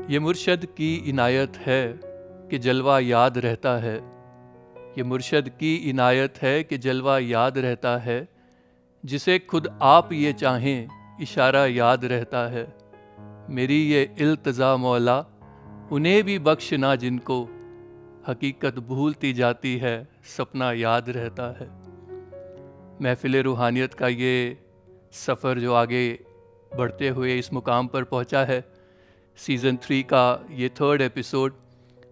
ये मुर्शद की इनायत है कि जलवा याद रहता है। ये मुर्शद की इनायत है कि जलवा याद रहता है। जिसे खुद आप ये चाहें इशारा याद रहता है। मेरी ये इल्तज़ा मौला उन्हें भी बख्शना जिनको हकीकत भूलती जाती है, सपना याद रहता है। महफिल रूहानियत का ये सफ़र जो आगे बढ़ते हुए इस मुकाम पर पहुंचा है, सीज़न 3 का ये 3rd एपिसोड,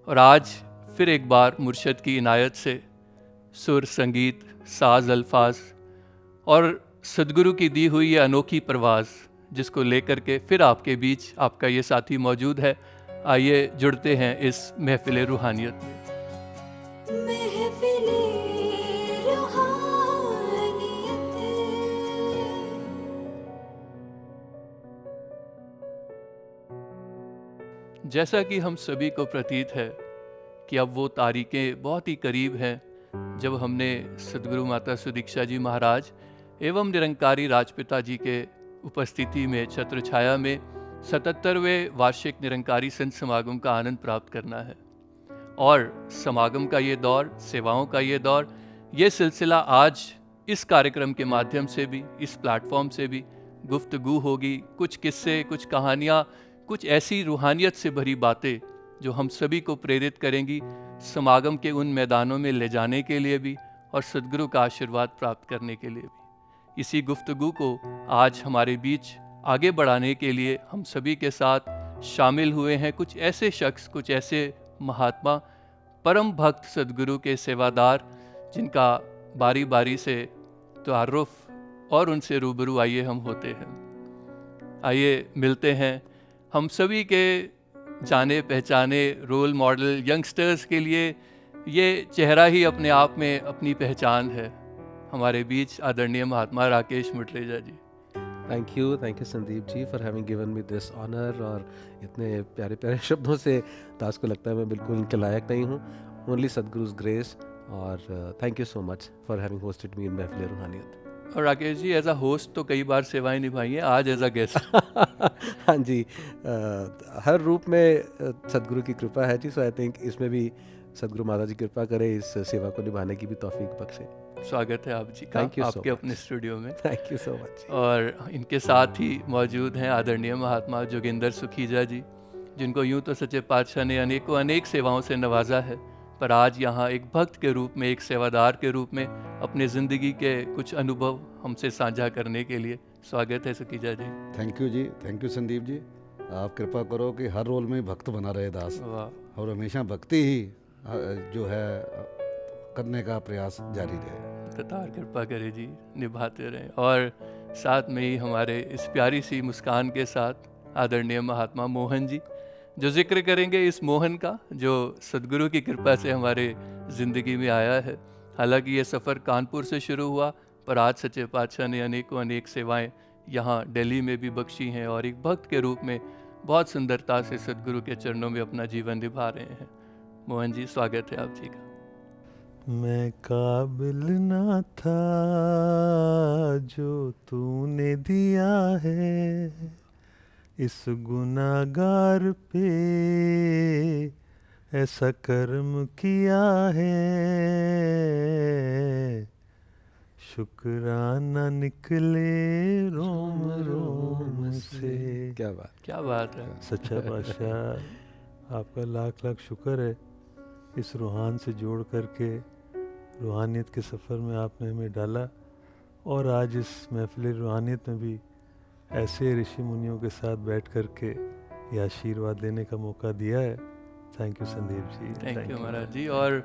और आज फिर एक बार मुर्शद की इनायत से सुर, संगीत, साज, अल्फाज और सदगुरु की दी हुई ये अनोखी परवाज़ जिसको लेकर के फिर आपके बीच आपका ये साथी मौजूद है। आइए जुड़ते हैं इस महफिल रूहानियत में। जैसा कि हम सभी को प्रतीत है कि अब वो तारीखें बहुत ही करीब हैं जब हमने सदगुरु माता सुदीक्षा जी महाराज एवं निरंकारी राजपिता जी के उपस्थिति में छत्र छाया में 77वें वार्षिक निरंकारी संत समागम का आनंद प्राप्त करना है। और समागम का ये दौर, सेवाओं का ये दौर, ये सिलसिला आज इस कार्यक्रम के माध्यम से भी, इस प्लेटफॉर्म से भी गुफ्तगू होगी। कुछ किस्से, कुछ कहानियाँ, कुछ ऐसी रूहानियत से भरी बातें जो हम सभी को प्रेरित करेंगी समागम के उन मैदानों में ले जाने के लिए भी और सद्गुरु का आशीर्वाद प्राप्त करने के लिए भी। इसी गुफ्तगू को आज हमारे बीच आगे बढ़ाने के लिए हम सभी के साथ शामिल हुए हैं कुछ ऐसे शख्स, कुछ ऐसे महात्मा, परम भक्त सद्गुरु के सेवादार, जिनका बारी बारी से तारुफ और उनसे रूबरू आइए हम होते हैं। आइए मिलते हैं हम सभी के जाने पहचाने रोल मॉडल यंगस्टर्स के लिए ये चेहरा ही अपने आप में अपनी पहचान है। हमारे बीच आदरणीय महात्मा Rakesh Mutleja ji. Thank you Sandeep ji for having given me this honour. और इतने प्यारे प्यारे शब्दों से ताज को लगता है मैं बिल्कुल इनके लायक नहीं हूँ। ओनली सदगुरु's ग्रेस। और thank you so much for having hosted me in Mehfil Ruhaniyat. और Rakesh ji as a host तो कई बार सेवाएं निभाई हैं, आज एज अ गेस्ट। हाँ जी, हर रूप में सदगुरु की कृपा है जी। सो आई थिंक इसमें भी सदगुरु माता जी कृपा करे, इस सेवा को निभाने की भी तौफीक बख्शे। स्वागत है आप जी का आपके अपने स्टूडियो में। Thank you so much. और इनके साथ ही मौजूद हैं आदरणीय महात्मा जोगेंद्र सुखीजा जी, जिनको यूं तो सच्चे पातशाह ने अनेक सेवाओं से नवाजा है, पर आज यहाँ एक भक्त के रूप में, एक सेवादार के रूप में अपने ज़िंदगी के कुछ अनुभव हमसे साझा करने के लिए स्वागत है सुखीजा जी। थैंक यू जी, थैंक यू संदीप जी। आप कृपा करो कि हर रोल में भक्त बना रहे दास, और हमेशा भक्ति ही जो है करने का प्रयास जारी रहे। तार कृपा करे जी, निभाते रहें। और साथ में ही हमारे इस प्यारी सी मुस्कान के साथ आदरणीय महात्मा मोहन जी, जो जिक्र करेंगे इस मोहन का, जो सदगुरु की कृपा से हमारे ज़िंदगी में आया है। हालांकि ये सफ़र कानपुर से शुरू हुआ, पर आज सच्चे पातशाह ने अनेक सेवाएं यहाँ दिल्ली में भी बख्शी हैं और एक भक्त के रूप में बहुत सुंदरता से सदगुरु के चरणों में अपना जीवन निभा रहे हैं। मोहन जी, स्वागत है आप जी का। मैं काबिल ना था जो तूने दिया है, इस गुनाहगार पे ऐसा कर्म किया है, शुक्राना निकले रोम रोम से। क्या बात है। सच्चा बादशाह, आपका लाख लाख शुक्र है इस रूहान से जोड़ करके रूहानियत के सफ़र में आपने हमें डाला, और आज इस महफिल रूहानियत में भी ऐसे ऋषि मुनियों के साथ बैठ करके ये आशीर्वाद देने का मौका दिया है। Thank you Sandeep ji. Thank you महाराज जी। और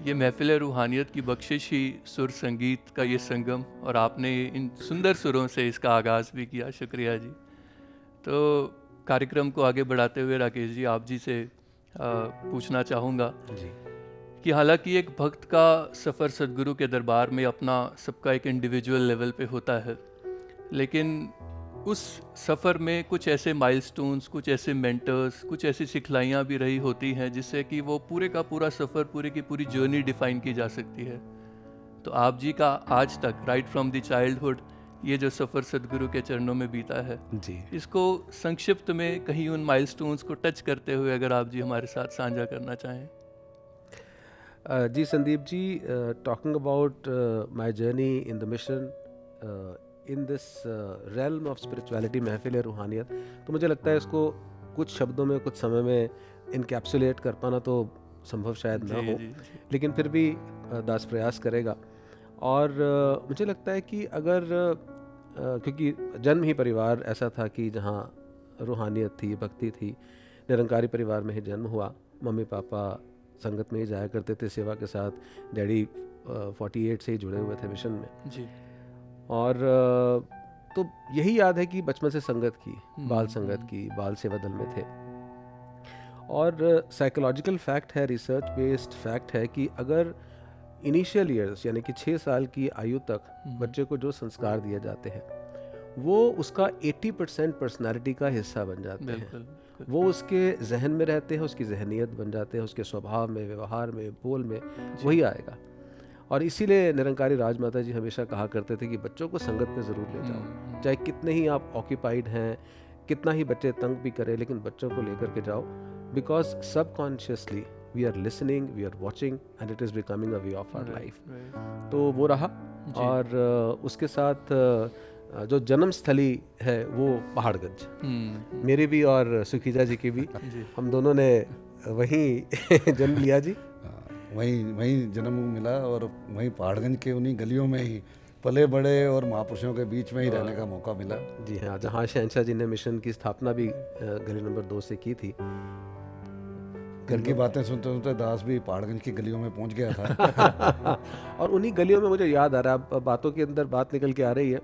ये महफिल रूहानियत की बख्शिश ही सुर संगीत का ये संगम, और आपने इन सुंदर सुरों से इसका आगाज़ भी किया, शुक्रिया जी। तो कार्यक्रम को आगे बढ़ाते हुए राकेश जी, आप जी से पूछना चाहूँगा जी कि हालांकि एक भक्त का सफ़र सदगुरु के दरबार में अपना सबका एक इंडिविजुअल लेवल पे होता है, लेकिन उस सफ़र में कुछ ऐसे माइलस्टोन्स, कुछ ऐसे मेंटर्स, कुछ ऐसी सिखलाइयाँ भी रही होती हैं जिससे कि वो पूरे का पूरा सफ़र, पूरी की पूरी जर्नी डिफ़ाइन की जा सकती है। तो आप जी का आज तक, राइट फ्रॉम द चाइल्डहुड ये जो सफ़र सदगुरु के चरणों में बीता है, जी इसको संक्षिप्त में कहीं उन माइलस्टोन्स को टच करते हुए अगर आप जी हमारे साथ साझा करना चाहें। जी Sandeep ji, talking about my journey in the mission in this realm of spirituality, Mehfil Ruhaniyat, तो मुझे लगता है इसको कुछ शब्दों में कुछ समय में इनकैप्सुलेट कर पाना तो संभव शायद ना हो, लेकिन फिर भी दास प्रयास करेगा। और मुझे लगता है कि अगर क्योंकि जन्म ही परिवार ऐसा था कि जहाँ रूहानियत थी, भक्ति थी, निरंकारी परिवार में ही जन्म हुआ। मम्मी पापा संगत में ही जाया करते थे सेवा के साथ, डैडी 48 से ही जुड़े हुए थे मिशन में जी। और तो यही याद है कि बचपन से संगत की, बाल संगत की, बाल सेवा दल में थे। और साइकोलॉजिकल फैक्ट है, रिसर्च बेस्ड फैक्ट है कि अगर इनिशियल ईयर्स यानी कि 6 साल की आयु तक बच्चे को जो संस्कार दिए जाते हैं वो उसका 80% पर्सनालिटी का हिस्सा बन जाते हैं। वो उसके जहन में रहते हैं, उसकी जहनीत बन जाते हैं, उसके स्वभाव में, व्यवहार में, बोल में वही आएगा। और इसीलिए निरंकारी राजमाता जी हमेशा कहा करते थे कि बच्चों को संगत में ज़रूर ले जाओ, चाहे कितने ही आप ऑक्यूपाइड हैं, कितना ही बच्चे तंग भी करें, लेकिन बच्चों को लेकर के जाओ, because subconsciously we are listening, we are watching and it is becoming a way of our life. तो वो रहा। और उसके साथ जो जन्म स्थली है वो पहाड़गंज, मेरी भी और सुखीजा जी की भी, हम दोनों ने वहीं जन्म लिया जी। वहीं जन्म मिला और वहीं पहाड़गंज के उन्हीं गलियों में ही पले बड़े और महापुरुषों के बीच में ही रहने का मौका मिला। जी हाँ, जहाँ शहंशाह जी ने मिशन की स्थापना भी गली नंबर 2 से की थी। कल की बातें सुनते सुनते दास भी पहाड़गंज की गलियों में पहुंच गया था। और उन्हीं गलियों में मुझे याद आ रहा है, बातों के अंदर बात निकल के आ रही है,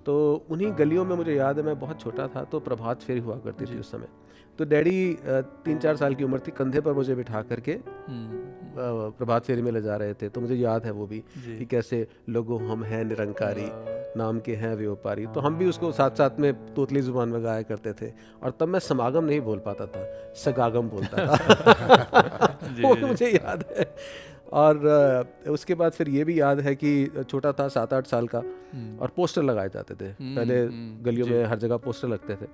तो उन्हीं गलियों में मुझे याद है, मैं बहुत छोटा था तो प्रभात फेरी हुआ करती थी उस समय। तो डैडी 3-4 साल की उम्र थी, कंधे पर मुझे बिठा करके प्रभात फेरी में ले जा रहे थे। तो मुझे याद है वो भी कि कैसे लोगों हम हैं निरंकारी, नाम के हैं व्यापारी। तो हम भी उसको साथ साथ में तोतली जुबान में गाया करते थे। और तब मैं समागम नहीं बोल पाता था, सगागम बोलता था। वो मुझे याद है। और उसके बाद फिर ये भी याद है कि छोटा था, 7-8 साल का, और पोस्टर लगाए जाते थे। पहले गलियों में हर जगह पोस्टर लगते थे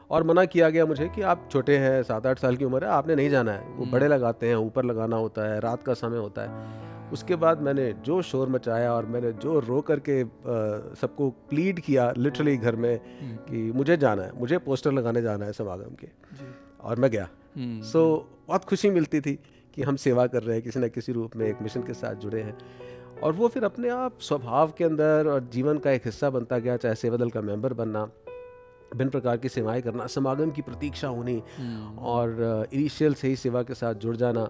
और मना किया गया मुझे कि आप छोटे हैं, 7-8 साल की उम्र है, आपने नहीं जाना है। वो बड़े लगाते हैं, ऊपर लगाना होता है, रात का समय होता है। उसके बाद मैंने जो शोर मचाया और मैंने जो रो करके सबको प्लीड किया लिटरली घर में कि मुझे जाना है, मुझे पोस्टर लगाने जाना है समागम के, और मैं गया। सो बहुत खुशी मिलती थी कि हम सेवा कर रहे हैं, किसी न किसी रूप में एक मिशन के साथ जुड़े हैं। और वो फिर अपने आप स्वभाव के अंदर और जीवन का एक हिस्सा बनता गया, चाहे सेवा दल का मेंबर बनना, भिन्न प्रकार की सेवाएं करना, समागम की प्रतीक्षा होनी और इनिशियल से ही सेवा के साथ जुड़ जाना।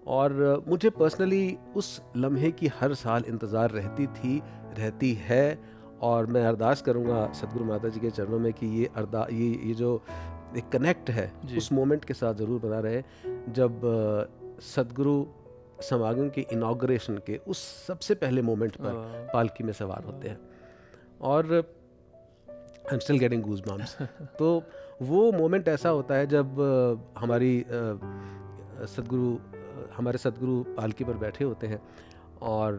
और मुझे पर्सनली उस लम्हे की हर साल इंतज़ार रहती है। और मैं अरदास करूँगा सदगुरु माता जी के चरणों में कि ये जो एक कनेक्ट है उस मोमेंट के साथ ज़रूर बना रहे, जब सदगुरु समागम के इनॉग्रेशन के उस सबसे पहले मोमेंट पर पालकी में सवार होते हैं। और I am still getting goosebumps. तो वो मोमेंट ऐसा होता है जब हमारे सदगुरु पालकी पर बैठे होते हैं और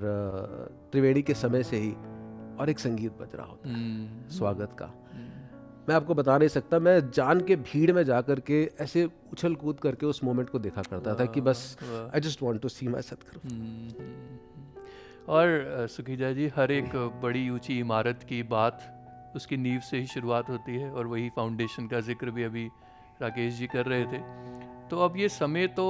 त्रिवेणी के समय से ही और एक संगीत बज रहा होता है स्वागत का। मैं आपको बता नहीं सकता, मैं जान के भीड़ में जा कर के ऐसे उछल कूद करके उस मोमेंट को देखा करता था कि बस I just want to see my Sadhguru. और सुखीजा जी, हर एक बड़ी ऊंची इमारत की बात उसकी नींव से ही शुरुआत होती है, और वही फाउंडेशन का जिक्र भी अभी राकेश जी कर रहे थे। तो अब ये समय तो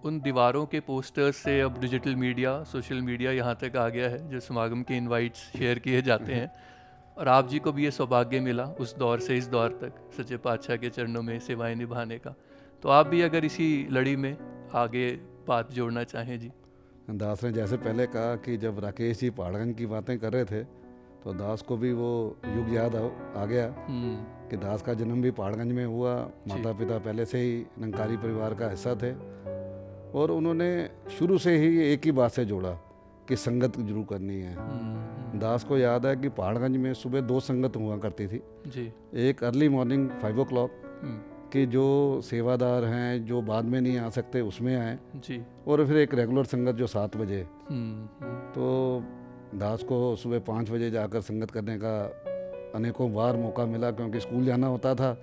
उन दीवारों के पोस्टर्स से अब डिजिटल मीडिया, सोशल मीडिया यहाँ तक आ गया है, जो समागम के इनवाइट्स शेयर किए जाते हैं। और आप जी को भी ये सौभाग्य मिला उस दौर से इस दौर तक सच्चे पातशाह के चरणों में सेवाएं निभाने का। तो आप भी अगर इसी लड़ी में आगे बात जोड़ना चाहें जी। दास ने जैसे पहले कहा कि जब राकेश जी पहाड़गंज की बातें कर रहे थे तो दास को भी वो युग याद आ गया कि दास का जन्म भी पहाड़गंज में हुआ। माता पिता पहले से ही निरंकारी परिवार का हिस्सा थे और उन्होंने शुरू से ही एक ही बात से जोड़ा कि संगत जरूर करनी है। दास को याद है कि पहाड़गंज में सुबह 2 संगत हुआ करती थी जी। एक अर्ली मॉर्निंग 5 o'clock कि जो सेवादार हैं जो बाद में नहीं आ सकते उसमें आए जी, और फिर एक रेगुलर संगत जो 7 बजे। तो दास को सुबह 5 बजे जाकर संगत करने का अनेकों बार मौका मिला, क्योंकि स्कूल जाना होता था।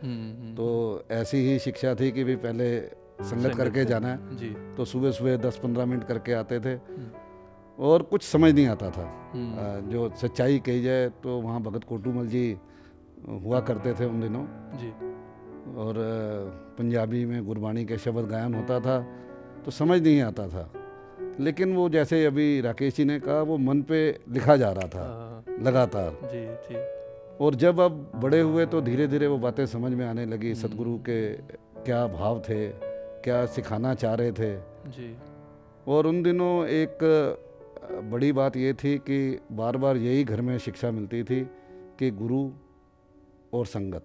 तो ऐसी ही शिक्षा थी कि भी पहले संगत करके जाना है। जी। तो सुबह सुबह 10-15 मिनट करके आते थे और कुछ समझ नहीं आता था। जो सच्चाई कही जाए तो वहाँ भगत कोटूमल जी हुआ करते थे उन दिनों जी। और पंजाबी में गुरबाणी के शब्द गायन होता था, तो समझ नहीं आता था। लेकिन वो जैसे अभी राकेश जी ने कहा, वो मन पे लिखा जा रहा था लगातार। जी जी। और जब अब बड़े हुए तो धीरे धीरे वो बातें समझ में आने लगी, सदगुरु के क्या भाव थे, क्या सिखाना चाह रहे थे जी। और उन दिनों एक बड़ी बात ये थी कि बार बार यही घर में शिक्षा मिलती थी कि गुरु और संगत,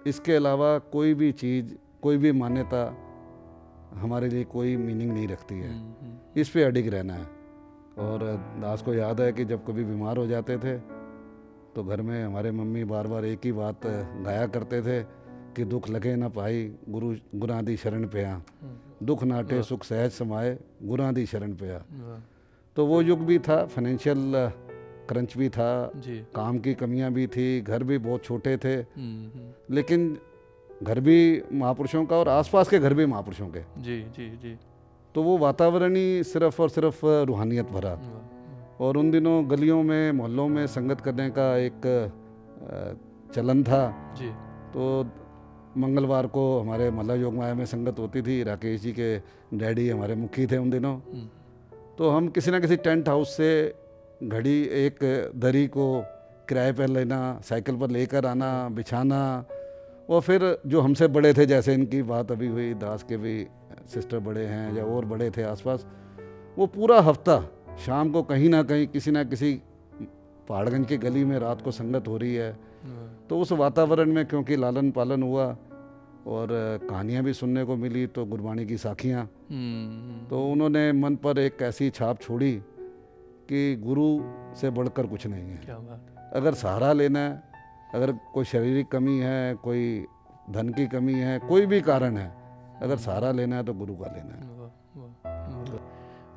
इसके अलावा कोई भी चीज़, कोई भी मान्यता हमारे लिए कोई मीनिंग नहीं रखती है। इस पे अडिग रहना है। और दास को याद है कि जब कभी बीमार हो जाते थे तो घर में हमारे मम्मी बार बार एक ही बात गाया करते थे कि दुख लगे ना पाई गुरु गुरां दी शरण पे आ, दुख नाटे सुख सहज समाए गुरां दी शरण पे आ। तो वो युग भी था, फाइनेंशियल क्रंच भी था जी। काम की कमियां भी थी, घर भी बहुत छोटे थे, लेकिन घर भी महापुरुषों का और आसपास के घर भी महापुरुषों के। जी जी जी। तो वो वातावरण ही सिर्फ और सिर्फ रूहानियत भरा। और उन दिनों गलियों में मोहल्लों में संगत करने का एक चलन था जी। तो मंगलवार को हमारे मल्ला योगमाया में संगत होती थी। राकेश जी के डैडी हमारे मुखी थे उन दिनों। तो हम किसी ना किसी टेंट हाउस से घड़ी एक दरी को किराए पर लेना, साइकिल पर लेकर आना, बिछाना, और फिर जो हमसे बड़े थे, जैसे इनकी बात अभी हुई, दास के भी सिस्टर बड़े हैं या और बड़े थे आसपास, वो पूरा हफ्ता शाम को कहीं ना कहीं किसी ना किसी पहाड़गंज की गली में रात को संगत हो रही है। तो उस वातावरण में क्योंकि लालन पालन हुआ और कहानियाँ भी सुनने को मिली, तो गुरबाणी की साखियाँ, तो उन्होंने मन पर एक ऐसी छाप छोड़ी कि गुरु से बढ़कर कुछ नहीं है। क्या बात। अगर सहारा लेना है, अगर कोई शारीरिक कमी है, कोई धन की कमी है, कोई भी कारण है, अगर सहारा लेना है तो गुरु का लेना है।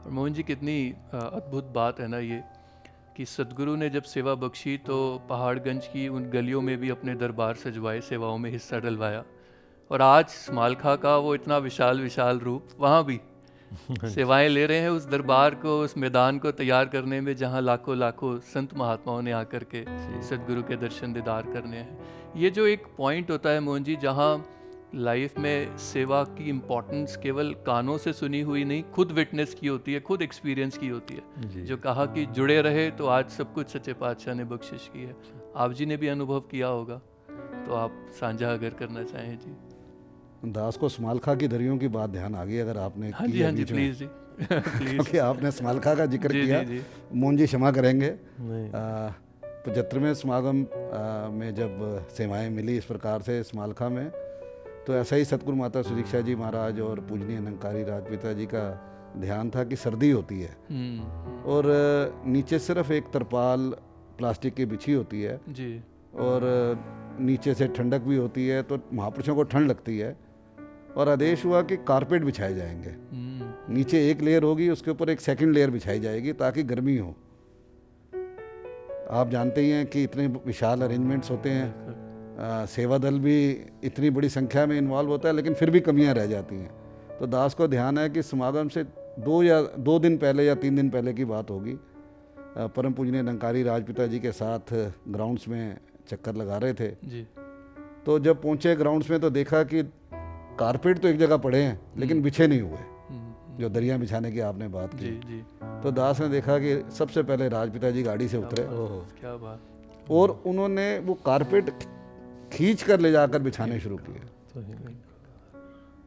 और मोहन जी, कितनी अद्भुत बात है ना ये, कि सदगुरु ने जब सेवा बख्शी तो पहाड़गंज की उन गलियों में भी अपने दरबार सजवाए, सेवाओं में हिस्सा डलवाया, और आज स्मालखा का वो इतना विशाल विशाल रूप वहाँ भी सेवाएं ले रहे हैं, उस दरबार को, उस मैदान को तैयार करने में जहाँ लाखों लाखों संत महात्माओं ने आकर के सदगुरु के दर्शन दीदार करने हैं। ये जो एक पॉइंट होता है मोहन जी, जहाँ लाइफ में सेवा की इम्पोर्टेंस केवल कानों से सुनी हुई नहीं, खुद विटनेस की होती है, खुद एक्सपीरियंस की होती है। जो कहा कि जुड़े रहे तो आज सब कुछ सच्चे पातशाह ने बख्शिश की है। आप जी ने भी अनुभव किया होगा, तो आप साझा अगर करना चाहें जी। दास को स्मालखा की दरियों की बात ध्यान आ गई, अगर आपने हाँ जी, हाँ जी, प्लीज जी प्लीज। क्योंकि आपने स्मालखा का जिक्र जी, किया, जी, जी। मोहन जी क्षमा करेंगे। नहीं। 75वें समागम में जब सेवाएं मिली इस प्रकार से स्मालखा में, तो ऐसा ही सतगुरु माता सुदीक्षा जी महाराज और पूजनीय निरंकारी राजपिता जी का ध्यान था कि सर्दी होती है और नीचे सिर्फ एक तरपाल प्लास्टिक की बिछी होती है जी, और नीचे से ठंडक भी होती है, तो महापुरुषों को ठंड लगती है और आदेश हुआ कि कारपेट बिछाए जाएंगे। नीचे एक लेयर होगी, उसके ऊपर एक सेकंड लेयर बिछाई जाएगी ताकि गर्मी हो। आप जानते ही हैं कि इतने विशाल अरेंजमेंट्स होते हैं, सेवा दल भी इतनी बड़ी संख्या में इन्वॉल्व होता है, लेकिन फिर भी कमियां रह जाती हैं। तो दास को ध्यान है कि समागम से 2 दिन पहले या 3 दिन पहले की बात होगी, परम पूजनीय निरंकारी राजपिता जी के साथ ग्राउंड्स में चक्कर लगा रहे थे जी। तो जब पहुंचे ग्राउंड्स में तो देखा कि कारपेट तो एक जगह पड़े हैं लेकिन बिछे नहीं हुए, जो दरिया बिछाने की आपने बात की। जी, जी। तो दास ने देखा कि सबसे पहले राजपिता जी गाड़ी से उतरे क्या बात। और उन्होंने वो कारपेट खींच कर ले जाकर बिछाने शुरू किए।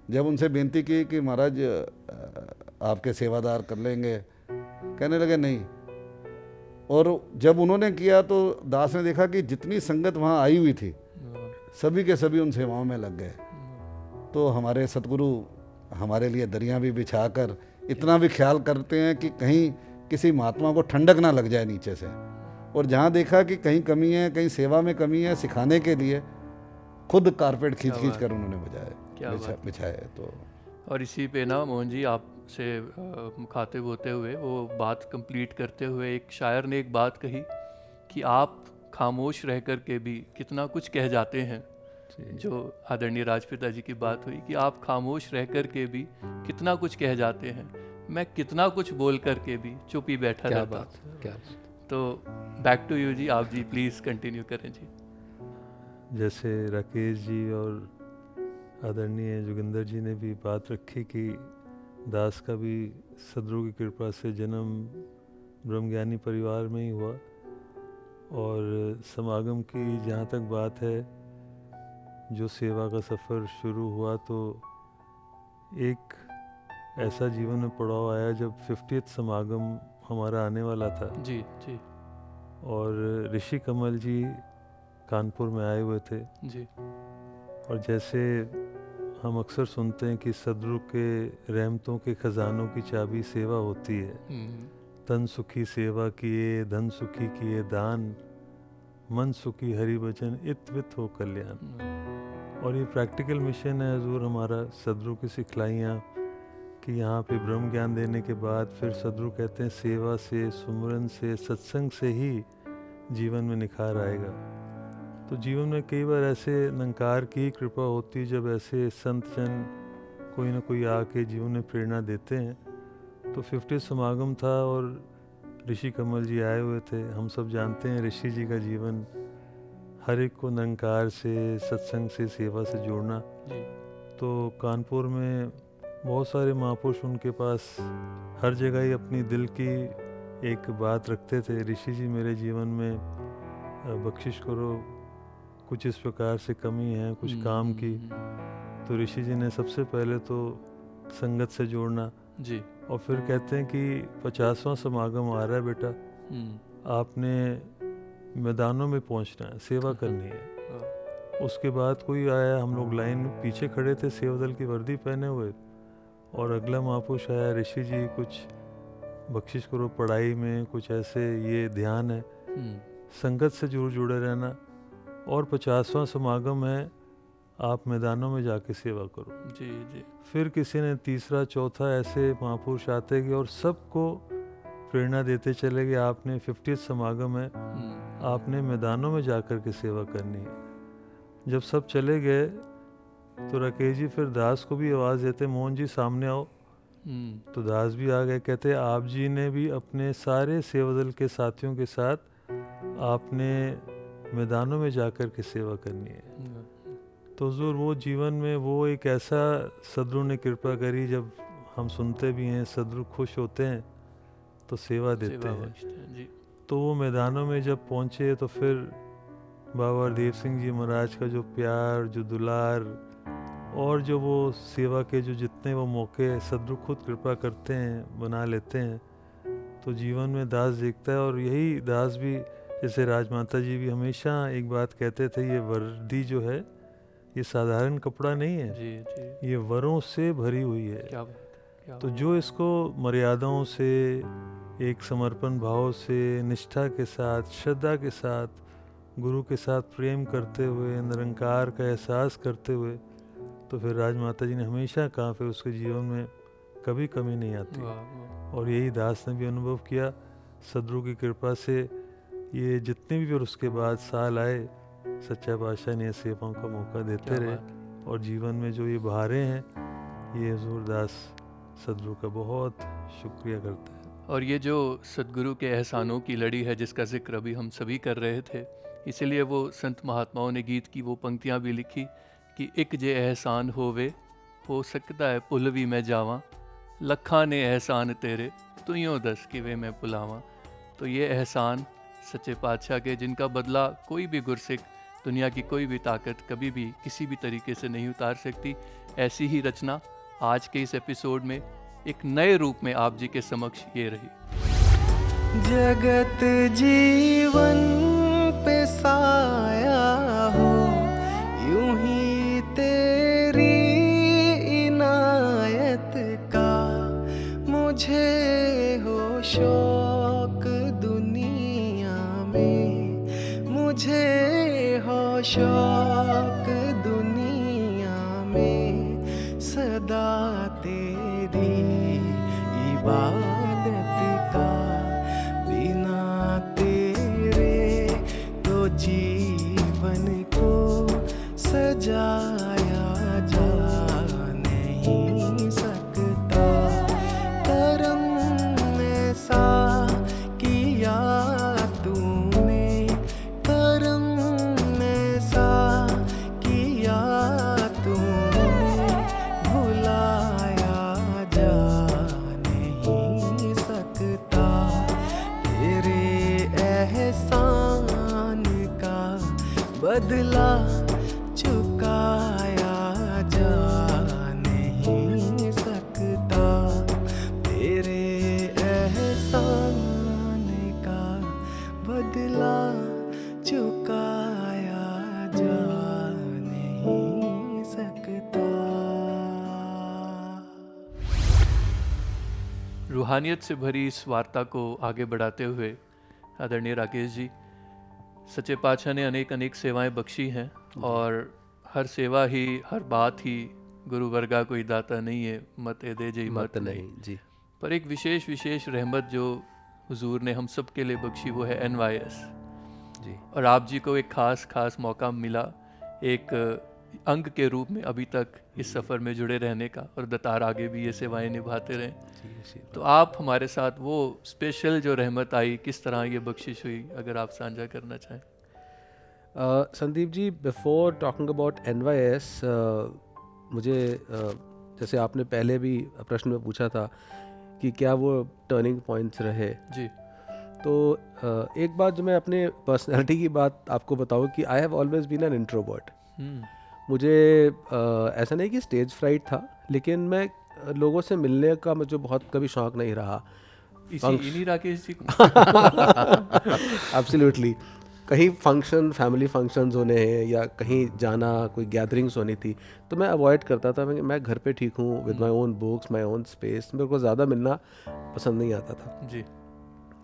जब उनसे बेनती की कि महाराज आपके सेवादार कर लेंगे, कहने लगे नहीं। और जब उन्होंने किया तो दास ने देखा कि जितनी संगत वहाँ आई हुई थी सभी के सभी उन सेवाओं में लग गए। तो हमारे सतगुरु हमारे लिए दरिया भी बिछा कर इतना भी ख्याल करते हैं कि कहीं किसी महात्मा को ठंडक ना लग जाए नीचे से, और जहाँ देखा कि कहीं कमी है, कहीं सेवा में कमी है, सिखाने के लिए खुद कारपेट खींच कर उन्होंने बिछाए। तो और इसी पे ना मोहन जी, आप से मुखातिब होते हुए वो बात कंप्लीट करते हुए एक शायर ने एक बात कही कि आप खामोश रह कर के भी कितना कुछ कह जाते हैं। जो आदरणीय राजपिता जी की बात हुई कि आप खामोश रह कर के भी कितना कुछ कह जाते हैं, मैं कितना कुछ बोल कर के भी चुप ही बैठा क्या रहता। बात, क्या तो बैक टू यू जी, आप जी प्लीज़ कंटिन्यू करें जी। जैसे राकेश जी और आदरणीय जोगिंदर जी ने भी बात रखी कि दास का भी सदगुरु की कृपा से जन्म ब्रह्मज्ञानी परिवार में ही हुआ, और समागम की जहाँ तक बात है, जो सेवा का सफ़र शुरू हुआ तो एक ऐसा जीवन में पड़ाव आया जब 50th समागम हमारा आने वाला था जी जी और ऋषि कमल जी कानपुर में आए हुए थे। जी और जैसे हम अक्सर सुनते हैं कि सदगुरु के रहमतों के खजानों की चाबी सेवा होती है। तन सुखी सेवा किए, धन सुखी किए दान, मन सुखी हरि भजन, इत वित हो कल्याण। और ये प्रैक्टिकल मिशन है हजूर हमारा, सदगुरु की सिखलाइयाँ कि यहाँ पे ब्रह्म ज्ञान देने के बाद फिर सदगुरु कहते हैं सेवा से, सुमरन से, सत्संग से ही जीवन में निखार आएगा। तो जीवन में कई बार ऐसे निरंकार की कृपा होती है जब ऐसे संत जन कोई ना कोई आके जीवन में प्रेरणा देते हैं। तो 50 समागम था और ऋषि कमल जी आए हुए थे। हम सब जानते हैं ऋषि जी का जीवन हर एक को निरंकार से, सत्संग से, सेवा से जोड़ना। तो कानपुर में बहुत सारे महापुरुष उनके पास हर जगह ही अपनी दिल की एक बात रखते थे, ऋषि जी मेरे जीवन में बख्शिश करो, कुछ इस प्रकार से कमी है कुछ काम की। तो ऋषि जी ने सबसे पहले तो संगत से जोड़ना जी, और फिर कहते हैं कि 50वां समागम आ रहा है बेटा, आपने मैदानों में पहुंचना है, सेवा करनी है। उसके बाद कोई आया, हम लोग लाइन में पीछे खड़े थे सेवा दल की वर्दी पहने हुए, और अगला महापुरुष आया, ऋषि जी कुछ बख्शिश करो पढ़ाई में, कुछ ऐसे ये ध्यान है, संगत से जरूर जुड़े रहना, और 50वां समागम है, आप मैदानों में जाके सेवा करो। जी जी। फिर किसी ने तीसरा चौथा ऐसे महापुरुष आते गए और सबको प्रेरणा देते चले गए, आपने 50 समागम है, आपने मैदानों में जाकर के सेवा करनी है। जब सब चले गए तो राकेश जी फिर दास को भी आवाज़ देते, मोहन जी सामने आओ। तो दास भी आ गए, कहते आप जी ने भी अपने सारे सेवा दल के साथियों के साथ आपने मैदानों में जाकर के सेवा करनी है। तो हुजूर वो जीवन में वो एक ऐसा सदगुरु ने कृपा करी, जब हम सुनते भी हैं सदगुरु खुश होते हैं तो सेवा देते हैं जी। तो वो मैदानों में जब पहुँचे तो फिर बाबा देव सिंह जी महाराज का जो प्यार, जो दुलार, और जो वो सेवा के जो जितने वो मौके सदगुरु खुद कृपा करते हैं, बना लेते हैं, तो जीवन में दास देखता है। और यही दास भी, जैसे राजमाता जी भी हमेशा एक बात कहते थे, ये वर्दी जो है ये साधारण कपड़ा नहीं है, जी जी। ये वरों से भरी हुई है। क्या बात, क्या तो जो इसको मर्यादाओं से, एक समर्पण भाव से, निष्ठा के साथ, श्रद्धा के साथ, गुरु के साथ प्रेम करते हुए, निरंकार का एहसास करते हुए, तो फिर राजमाता जी ने हमेशा कहा फिर उसके जीवन में कभी कमी नहीं आती। और यही दास ने भी अनुभव किया सदगुरु की कृपा से। ये जितने भी फिर उसके बाद साल आए, सच्चा पातशाह ने सेवाओं का मौका देते रहे, और जीवन में जो ये बहारें हैं, ये हुजूर दास सदगुरु का बहुत शुक्रिया करता है। और ये जो सदगुरु के एहसानों की लड़ी है जिसका जिक्र अभी हम सभी कर रहे थे, इसीलिए वो संत महात्माओं ने गीत की वो पंक्तियाँ भी लिखी कि एक जे एहसान होवे, हो सकता है पुल भी मैं जावां, लखा ने एहसान तेरे, तुइयों दस कि वे मैं पुलावां। तो ये एहसान सच्चे पातशाह के, जिनका बदला कोई भी गुरसिख, दुनिया की कोई भी ताकत कभी भी किसी भी तरीके से नहीं उतार सकती। ऐसी ही रचना आज के इस एपिसोड में एक नए रूप में आप जी के समक्ष ये रही। जगत जीवन पे साया हो, यूं ही तेरी इनायत का मुझे हो शौक दुनिया में, मुझे हो शौक दुनिया में, सदा तेरी जीवन को सजाया जा नहीं सकता। करम ऐसा किया तूने, करम ऐसा किया तूने, भुलाया जा नहीं सकता। तेरे एहसान का बदला चुकाया जा नहीं सकता। तेरे एहसान का बदला चुकाया जा नहीं सकता। रूहानियत से भरी इस वार्ता को आगे बढ़ाते हुए आदरणीय राकेश जी, सच्चे पातशाह ने अनेक अनेक सेवाएं बख्शी हैं और हर सेवा ही, हर बात ही गुरु वर्गा कोई दाता नहीं है, मत ए दे जई मत नहीं जी। पर एक विशेष रहमत जो हुजूर ने हम सब के लिए बख्शी वो है NYS जी। और आप जी को एक खास मौका मिला एक अंग के रूप में अभी तक इस सफ़र में जुड़े रहने का, और दतार आगे भी ये सेवाएं निभाते रहें। तो आप हमारे साथ वो स्पेशल जो रहमत आई, किस तरह ये बख्शिश हुई, अगर आप साझा करना चाहें। Sandeep ji, before talking about NYS, मुझे जैसे आपने पहले भी प्रश्न में पूछा था कि क्या वो टर्निंग पॉइंट्स रहे जी, तो एक बात जो मैं अपने पर्सनालिटी की बात आपको बताऊं कि I have always been an introvert. मुझे ऐसा नहीं कि स्टेज फ्राइट था, लेकिन मैं लोगों से मिलने का मुझे बहुत कभी शौक नहीं रहा। इन्हीं राकेश जी को एब्सोल्युटली। कहीं फंक्शन, फैमिली फंक्शंस होने हैं या कहीं जाना, कोई गैदरिंग्स होनी थी, तो मैं अवॉइड करता था। मैं घर पे ठीक हूँ, with my own books, my own space. मेरे को ज़्यादा मिलना पसंद नहीं आता था जी।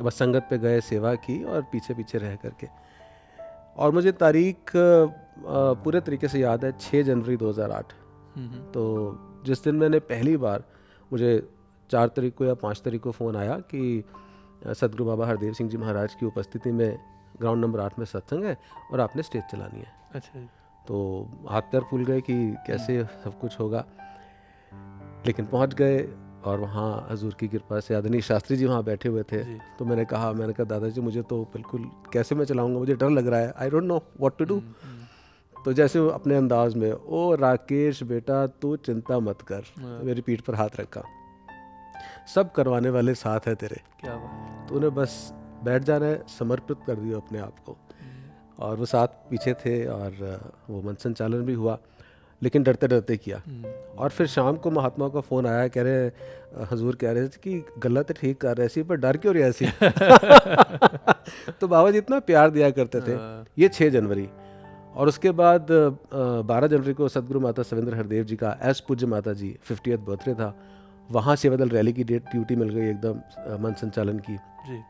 बस संगत पे गए, सेवा की और पीछे रह करके। और मुझे तारीख पूरे तरीके से याद है, 6 जनवरी 2008। तो जिस दिन मैंने पहली बार, मुझे 4 तारीख को या 5 तारीख को फ़ोन आया कि सदगुरु बाबा हरदेव सिंह जी महाराज की उपस्थिति में ग्राउंड नंबर 8 में सत्संग है और आपने स्टेज चलानी है। अच्छा जी। तो हाथ पैर फूल गए कि कैसे सब कुछ होगा, लेकिन पहुंच गए और वहाँ हजूर की कृपा से आदरणीय शास्त्री जी वहाँ बैठे हुए थे। तो मैंने कहा दादाजी मुझे तो बिल्कुल, कैसे मैं चलाऊँगा, मुझे डर लग रहा है, I don't know what to do. तो जैसे वो अपने अंदाज में, ओ राकेश बेटा तू चिंता मत कर, मेरी पीठ पर हाथ रखा, सब करवाने वाले साथ है तेरे, क्या बात। तूने बस बैठ जाना है, समर्पित कर दिया अपने आप को। और वो साथ पीछे थे और वो मन संचालन भी हुआ, लेकिन डरते डरते किया। और फिर शाम को महात्मा का फ़ोन आया, कह रहे हजूर कह रहे थे कि गलत ठीक कर रहे सी, पर डर क्यों रही ऐसी। तो बाबा जी इतना प्यार दिया करते थे। ये 6 जनवरी। और उसके बाद 12 जनवरी को सदगुरु माता सविंद्र हरदेव जी का एस पूज्य माता जी 50th बर्थडे था। वहाँ सेवादल रैली की ड्यूटी मिल गई एकदम मन संचालन की जी।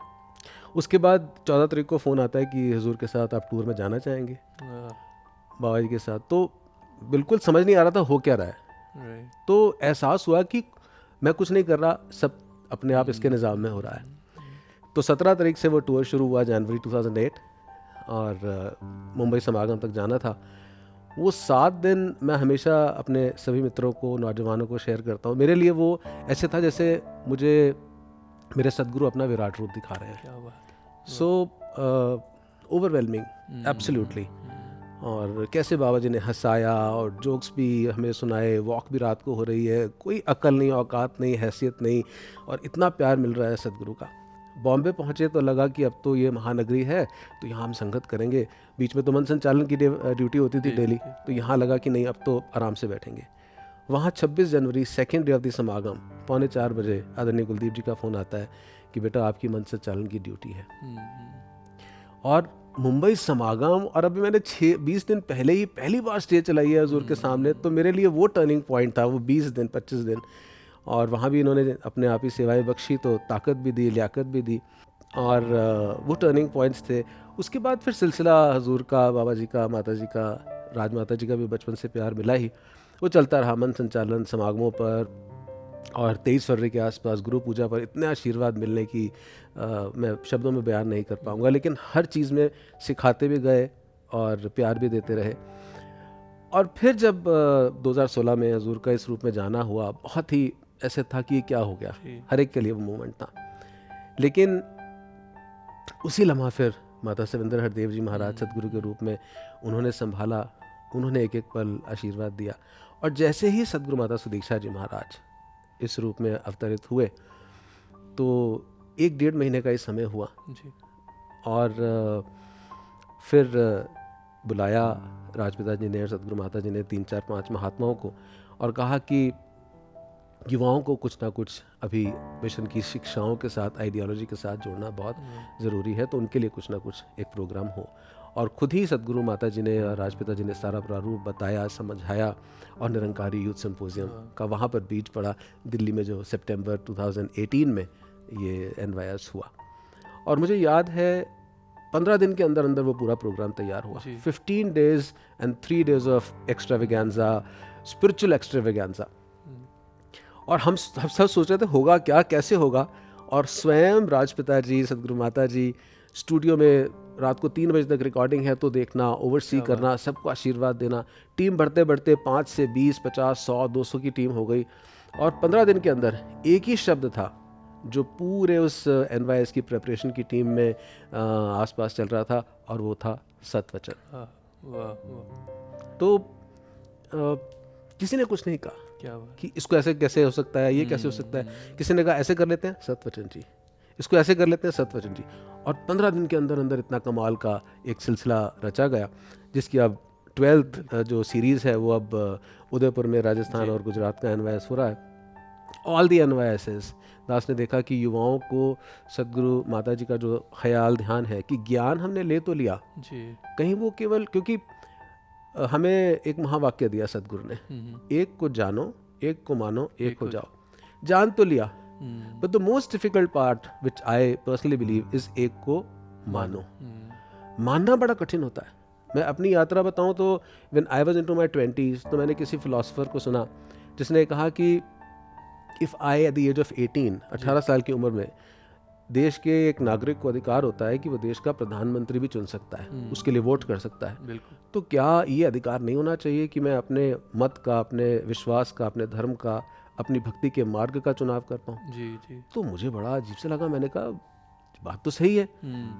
उसके बाद 14 तारीख को फ़ोन आता है कि हुजूर के साथ आप टूर में जाना चाहेंगे बाबा जी के साथ। तो बिल्कुल समझ नहीं आ रहा था हो क्या रहा है। तो एहसास हुआ कि मैं कुछ नहीं कर रहा, सब अपने आप इसके निज़ाम में हो रहा है। तो 17 तारीख से वो टूर शुरू हुआ, जनवरी 2008, और मुंबई समागम तक जाना था। वो 7 दिन मैं हमेशा अपने सभी मित्रों को, नौजवानों को शेयर करता हूँ। मेरे लिए वो ऐसे था जैसे मुझे मेरे सदगुरु अपना विराट रूप दिखा रहे हैं। सो ओवरवेलमिंग, एब्सोल्युटली। और कैसे बाबा जी ने हंसाया और जोक्स भी हमें सुनाए, वॉक भी रात को हो रही है, कोई अकल नहीं, औकात नहीं, हैसियत नहीं, और इतना प्यार मिल रहा है सदगुरु का। बॉम्बे पहुँचे तो लगा कि अब तो ये महानगरी है, तो यहाँ हम संगत करेंगे। बीच में तो मन संचालन की ड्यूटी होती थी डेली, तो यहाँ लगा कि नहीं अब तो आराम से बैठेंगे। वहाँ 26 जनवरी सेकेंड डे ऑफ द समागम 3:45 बजे आदरणीय कुलदीप जी का फ़ोन आता है कि बेटा आपकी मन संचालन की ड्यूटी है। और मुंबई समागम, और अभी मैंने 20 दिन पहले ही पहली बार स्टेज चलाई है हजूर के सामने, तो मेरे लिए वो टर्निंग पॉइंट था, वो 20 दिन 25 दिन। और वहाँ भी इन्होंने अपने आप ही सेवाएं बख्शी, तो ताकत भी दी, लियाकत भी दी, और वो टर्निंग पॉइंट्स थे। उसके बाद फिर सिलसिला हजूर का, बाबा जी का, माता जी का, राजमाता जी का भी बचपन से प्यार मिला ही, वो चलता रहा। मन संचालन समागमों पर और 23 फरवरी के आसपास गुरु पूजा पर इतने आशीर्वाद मिलने की मैं शब्दों में बयान नहीं कर पाऊँगा, लेकिन हर चीज़ में सिखाते भी गए और प्यार भी देते रहे। और फिर जब 2016 में हजूर का इस रूप में जाना हुआ, बहुत ही ऐसे था कि ये क्या हो गया, हर एक के लिए वो मोमेंट था। लेकिन उसी लम्हा फिर माता सविंदर हरदेव जी महाराज सदगुरु के रूप में उन्होंने संभाला, उन्होंने एक एक पल आशीर्वाद दिया। और जैसे ही सदगुरु माता सुदीक्षा जी महाराज इस रूप में अवतरित हुए तो 1-1.5 महीने का ही समय हुआ जी। और फिर बुलाया राजपिता जी ने और सदगुरु माता जी ने 3-4-5 महात्माओं को और कहा कि युवाओं को कुछ ना कुछ अभी मिशन की शिक्षाओं के साथ, आइडियोलॉजी के साथ जोड़ना बहुत ज़रूरी है, तो उनके लिए कुछ ना कुछ एक प्रोग्राम हो। और खुद ही सदगुरु माता जी ने और राजपिता जी ने सारा प्रारूप बताया, समझाया और निरंकारी यूथ सिंपोजियम का वहाँ पर बीज पड़ा दिल्ली में, जो सितंबर 2018 में ये NYS हुआ। और मुझे याद है 15 दिन के अंदर अंदर वो पूरा प्रोग्राम तैयार हुआ। 15 days and 3 days of extravaganza, spiritual extravaganza. और हम सब सोच रहे थे होगा क्या, कैसे होगा। और स्वयं राजपिता जी, सदगुरु माता जी स्टूडियो में रात को 3 बजे तक रिकॉर्डिंग है तो देखना, ओवरसी करना, सबको आशीर्वाद देना। टीम बढ़ते बढ़ते 5 से 20, 50, 100, 200 की टीम हो गई। और 15 दिन के अंदर एक ही शब्द था जो पूरे उस NYS की प्रिपरेशन की टीम में आसपास चल रहा था, और वो था सतवचन। तो किसी ने कुछ नहीं कहा क्या हुआ? कि इसको ऐसे कैसे हो सकता है, ये कैसे हो सकता है। किसी ने कहा ऐसे कर लेते हैं, सतवचन जी। इसको ऐसे कर लेते हैं, सतवचन जी। और 15 दिन के अंदर अंदर इतना कमाल का एक सिलसिला रचा गया, जिसकी अब 12th जो सीरीज़ है वो अब उदयपुर में, राजस्थान और गुजरात का NYS हो रहा है। All the NYSs। दास ने देखा कि युवाओं को सदगुरु माता जी का जो ख्याल, ध्यान है कि ज्ञान हमने ले तो लिया जी। कहीं वो केवल, क्योंकि हमें एक महावाक्य दिया सदगुरु ने, एक को जानो, एक को मानो, एक हो जाओ। जान तो लिया, but the most difficult part which I personally believe is एक को मानो। मानना बड़ा कठिन होता है। मैं अपनी यात्रा बताऊं तो when I was into my 20s, तो मैंने किसी फिलोसोफर को सुना जिसने कहा कि if I at the age of 18 साल की उम्र में, देश के एक नागरिक को अधिकार होता है कि वो देश का प्रधानमंत्री भी चुन सकता है, उसके लिए वोट कर सकता है। बिल्कुल। तो क्या ये अधिकार नहीं होना चाहिए कि मैं अपने मत का, अपने विश्वास का, अपने धर्म का, अपनी भक्ति के मार्ग का चुनाव कर पाऊँ? जी जी। तो मुझे बड़ा अजीब से लगा। मैंने कहा बात तो सही है।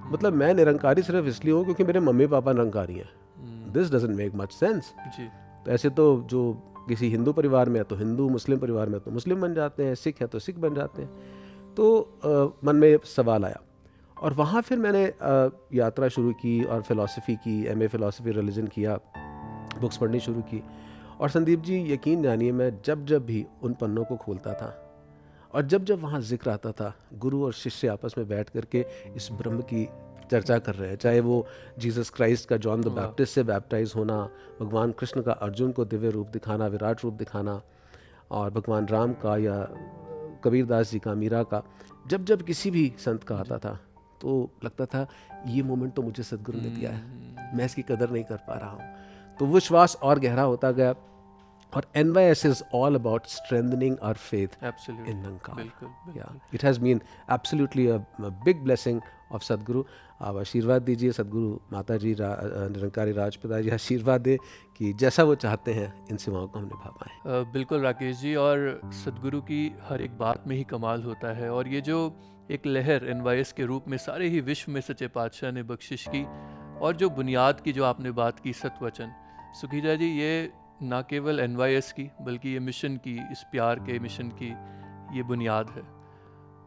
मतलब मैं निरंकारी सिर्फ इसलिए हूँ क्योंकि मेरे मम्मी पापा निरंकारी हैं। This doesn't make much sense. जी। तो ऐसे तो जो किसी हिंदू परिवार में है तो हिंदू, मुस्लिम परिवार में तो मुस्लिम बन जाते हैं, सिख है तो सिख बन जाते हैं। तो मन में सवाल आया और वहाँ फिर मैंने यात्रा शुरू की और फ़िलासफ़ी की, MA फ़िलासफ़ी रिलीजन किया, बुक्स पढ़नी शुरू की। और संदीप जी यकीन जानिए, मैं जब जब भी उन पन्नों को खोलता था और जब जब वहाँ जिक्र आता था, गुरु और शिष्य आपस में बैठ करके इस ब्रह्म की चर्चा कर रहे हैं, चाहे वो जीसस क्राइस्ट का जॉन द बैप्टिस्ट से बैप्टाइज होना, भगवान कृष्ण का अर्जुन को दिव्य रूप दिखाना, विराट रूप दिखाना, और भगवान राम का या कबीरदास जी का, मीरा का, जब जब किसी भी संत का आता था तो लगता था ये मोमेंट तो मुझे सदगुरु ने दिया है, मैं इसकी कदर नहीं कर पा रहा हूँ। तो विश्वास और गहरा होता गया। और NYS is all about strengthening our faith Absolutely. in Nankar. बिल्कुल, बिल्कुल। Yeah, it has been absolutely a big blessing of Sadguru. आप आशीर्वाद दीजिए, सदगुरु माता जी, निरंकारी राजपिता जी आशीर्वाद दे कि जैसा वो चाहते हैं इन सेवाओं को हम निभा पाएँ। बिल्कुल राकेश जी, और सदगुरु की हर एक बात में ही कमाल होता है। और ये जो एक लहर NYS के रूप में सारे ही विश्व में सच्चे पातशाह ने बख्शिश की, और जो बुनियाद की जो आपने बात की, सतवचन, सुखीजा जी, ये ना केवल NYS की बल्कि ये मिशन की, इस प्यार के मिशन की ये बुनियाद है।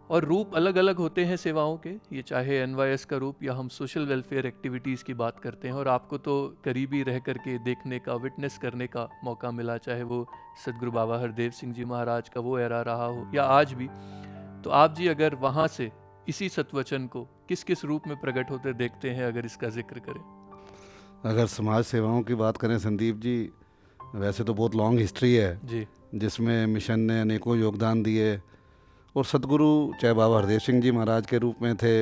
और रूप अलग अलग होते हैं सेवाओं के, ये चाहे NYS का रूप या हम सोशल वेलफेयर एक्टिविटीज़ की बात करते हैं। और आपको तो करीबी रह करके देखने का, विटनेस करने का मौका मिला, चाहे वो सदगुरु बाबा हरदेव सिंह जी महाराज का वो एरा रहा हो या आज भी। तो आप जी अगर वहाँ से इसी सतवचन को किस किस रूप में प्रकट होते देखते हैं, अगर इसका जिक्र करें? अगर समाज सेवाओं की बात करें संदीप जी, वैसे तो बहुत लॉन्ग हिस्ट्री है जी, जिसमें मिशन ने अनेकों योगदान दिए। और सतगुरु चाहे बाबा हरदेव सिंह जी महाराज के रूप में थे,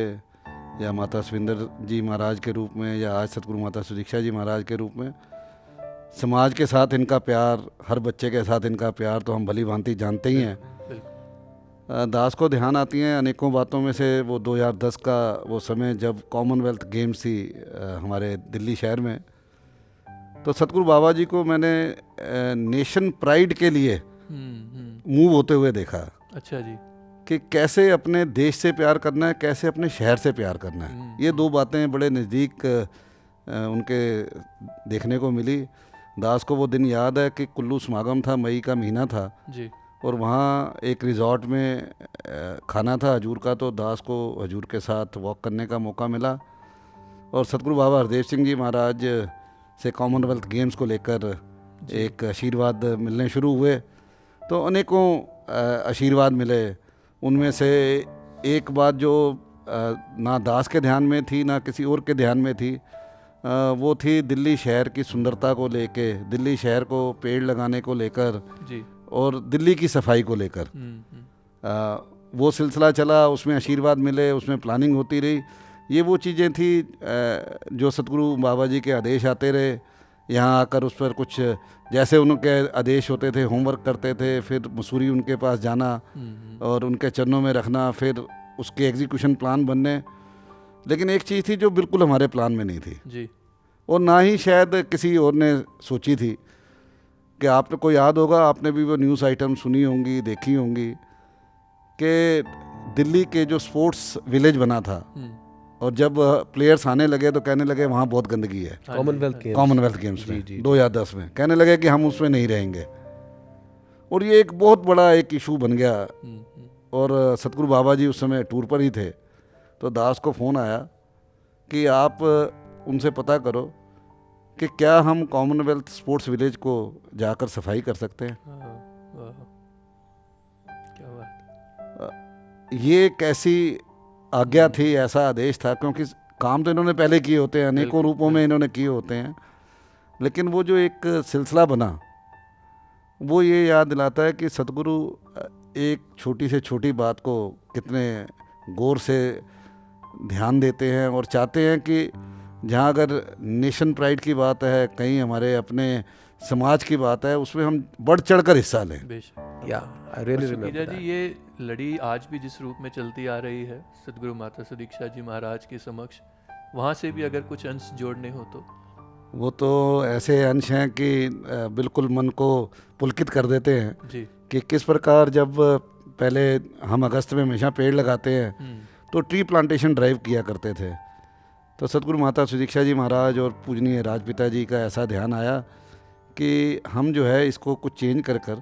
या माता सविंदर जी महाराज के रूप में, या आज सतगुरु माता सुदीक्षा जी महाराज के रूप में, समाज के साथ इनका प्यार, हर बच्चे के साथ इनका प्यार तो हम भली भांति जानते ही हैं। बिल्कुल। दास को ध्यान आती हैं अनेकों बातों में से वो 2010 का वो समय जब कॉमनवेल्थ गेम्स थी हमारे दिल्ली शहर में, तो सतगुरु बाबा जी को मैंने नेशन प्राइड के लिए मूव होते हुए देखा। अच्छा जी। कि कैसे अपने देश से प्यार करना है, कैसे अपने शहर से प्यार करना है, ये दो बातें बड़े नज़दीक उनके देखने को मिली। दास को वो दिन याद है कि कुल्लू समागम था, मई का महीना था जी। और वहाँ एक रिजॉर्ट में खाना था हजूर का, तो दास को हजूर के साथ वॉक करने का मौका मिला और सतगुरु बाबा हरदेव सिंह जी महाराज से कॉमनवेल्थ गेम्स को लेकर एक आशीर्वाद मिलने शुरू हुए। तो अनेकों आशीर्वाद मिले, उनमें से एक बात जो ना दास के ध्यान में थी ना किसी और के ध्यान में थी, वो थी दिल्ली शहर की सुंदरता को लेके, दिल्ली शहर को पेड़ लगाने को लेकर जी। और दिल्ली की सफाई को लेकर वो सिलसिला चला, उसमें आशीर्वाद मिले, उसमें प्लानिंग होती रही। ये वो चीज़ें थी जो सतगुरु बाबा जी के आदेश आते रहे। यहाँ आकर उस पर कुछ जैसे उनके आदेश होते थे, होमवर्क करते थे, फिर मसूरी उनके पास जाना और उनके चरणों में रखना, फिर उसके एग्जीक्यूशन प्लान बनने। लेकिन एक चीज़ थी जो बिल्कुल हमारे प्लान में नहीं थी जी। और ना ही शायद किसी और ने सोची थी। कि आपको याद होगा, आपने भी वो न्यूज़ आइटम सुनी होंगी, देखी होंगी कि दिल्ली के जो स्पोर्ट्स विलेज बना था और जब प्लेयर्स आने लगे तो कहने लगे वहाँ बहुत गंदगी है। कॉमनवेल्थ गेम्स में 2010 में कहने लगे कि हम उसमें नहीं रहेंगे और ये एक बहुत बड़ा एक इशू बन गया। और सतगुरु बाबा जी उस समय टूर पर ही थे, तो दास को फ़ोन आया कि आप उनसे पता करो कि क्या हम कॉमनवेल्थ स्पोर्ट्स विलेज को जाकर सफाई कर सकते हैं। क्या बात। ये कैसी आज्ञा थी, ऐसा आदेश था, क्योंकि काम तो इन्होंने पहले किए होते हैं, अनेकों रूपों में इन्होंने किए होते हैं, लेकिन वो जो एक सिलसिला बना वो ये याद दिलाता है कि सतगुरु एक छोटी से छोटी बात को कितने गौर से ध्यान देते हैं और चाहते हैं कि जहाँ अगर नेशन प्राइड की बात है, कहीं हमारे अपने समाज की बात है, उसमें हम बढ़ चढ़कर हिस्सा लें। सुखीजा जी, ये लड़ी आज भी जिस रूप में चलती आ रही है सदगुरु माता सुदीक्षा जी महाराज के समक्ष, वहाँ से भी अगर कुछ अंश जोड़ने हो तो? वो तो ऐसे अंश हैं कि बिल्कुल मन को पुलकित कर देते हैं जी। कि किस प्रकार जब पहले हम अगस्त में हमेशा पेड़ लगाते हैं तो ट्री प्लांटेशन ड्राइव किया करते थे। तो सतगुरु माता सुदीक्षा जी महाराज और पूजनीय राजपिता जी का ऐसा ध्यान आया कि हम जो है इसको कुछ चेंज कर कर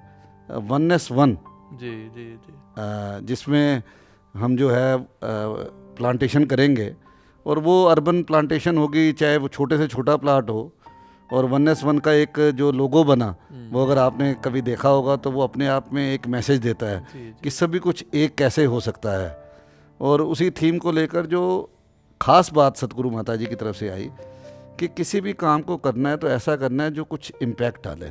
वननेस वन जी जी जी जिसमें हम जो है प्लांटेशन करेंगे और वो अर्बन प्लांटेशन होगी, चाहे वो छोटे से छोटा प्लाट हो। और वननेस वन का एक जो लोगो बना वो अगर आपने कभी देखा होगा तो वो अपने आप में एक मैसेज देता है कि सभी कुछ एक कैसे हो सकता है। और उसी थीम को लेकर जो ख़ास बात सतगुरु माता जी की तरफ से आई कि किसी भी काम को करना है तो ऐसा करना है जो कुछ इम्पैक्ट डाले।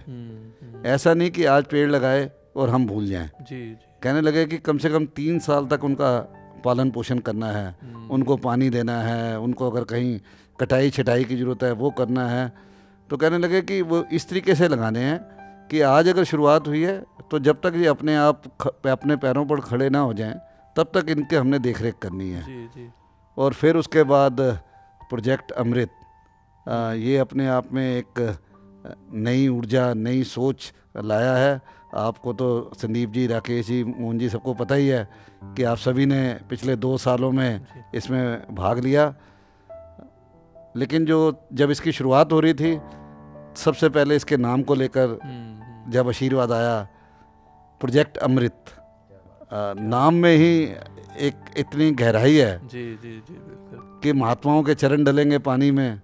ऐसा नहीं कि आज पेड़ लगाए और हम भूल जाएं। जी। कहने लगे कि कम से कम 3 साल तक उनका पालन पोषण करना है, उनको पानी देना है, उनको अगर कहीं कटाई छटाई की ज़रूरत है वो करना है। तो कहने लगे कि वो इस तरीके से लगाने हैं कि आज अगर शुरुआत हुई है तो जब तक ये अपने आप अपने पैरों पर खड़े ना हो जाएं तब तक इनके हमने देख रेख करनी है। जी। और फिर उसके बाद प्रोजेक्ट अमृत, ये अपने आप में एक नई ऊर्जा, नई सोच लाया है। आपको तो संदीप जी, राकेश जी, मोहन जी सबको पता ही है कि आप सभी ने पिछले 2 सालों में इसमें भाग लिया। लेकिन जब इसकी शुरुआत हो रही थी, सबसे पहले इसके नाम को लेकर जब आशीर्वाद आया प्रोजेक्ट अमृत, नाम में ही एक इतनी गहराई है जी बिल्कुल कि महात्माओं के चरण डलेंगे पानी में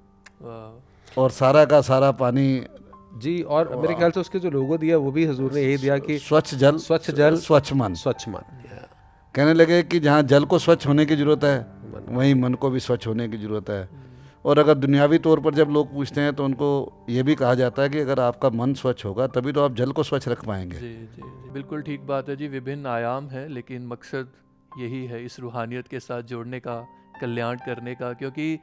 और सारा का सारा पानी जी। और मेरे ख्याल से उसके जो लोगो दिया वो भी हुजूर ने यही दिया कि स्वच्छ जल स्वच्छ मन। कहने लगे कि जहाँ जल को स्वच्छ होने की ज़रूरत है वहीं मन को भी स्वच्छ होने की ज़रूरत है। और अगर दुनियावी तौर पर जब लोग पूछते हैं तो उनको ये भी कहा जाता है कि अगर आपका मन स्वच्छ होगा तभी तो आप जल को स्वच्छ रख पाएंगे। जी बिल्कुल ठीक बात है जी। विभिन्न आयाम है लेकिन मकसद यही है इस रूहानियत के साथ जोड़ने का, कल्याण करने का। क्योंकि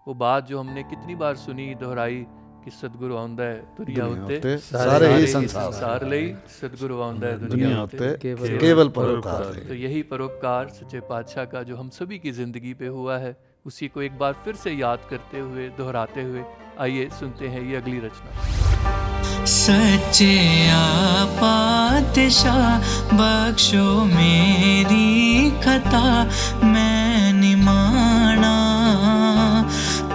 वो बात जो हमने कितनी बार सुनी, दोहराई कि सदगुरु आउंदा है दुनिया उत्ते सारे ही संसार लई सदगुरु आउंदा है दुनिया दुनिया उत्ते उत्ते केवल परोपकार तो ले। यही परोपकार सच्चे पातशाह का जो हम सभी की ज़िंदगी पे हुआ है, उसी को एक बार फिर से याद करते हुए, दोहराते हुए आइए सुनते हैं ये अगली रचना। सच्चे पातशाह बख्शो मेरी खता, मैं निमाना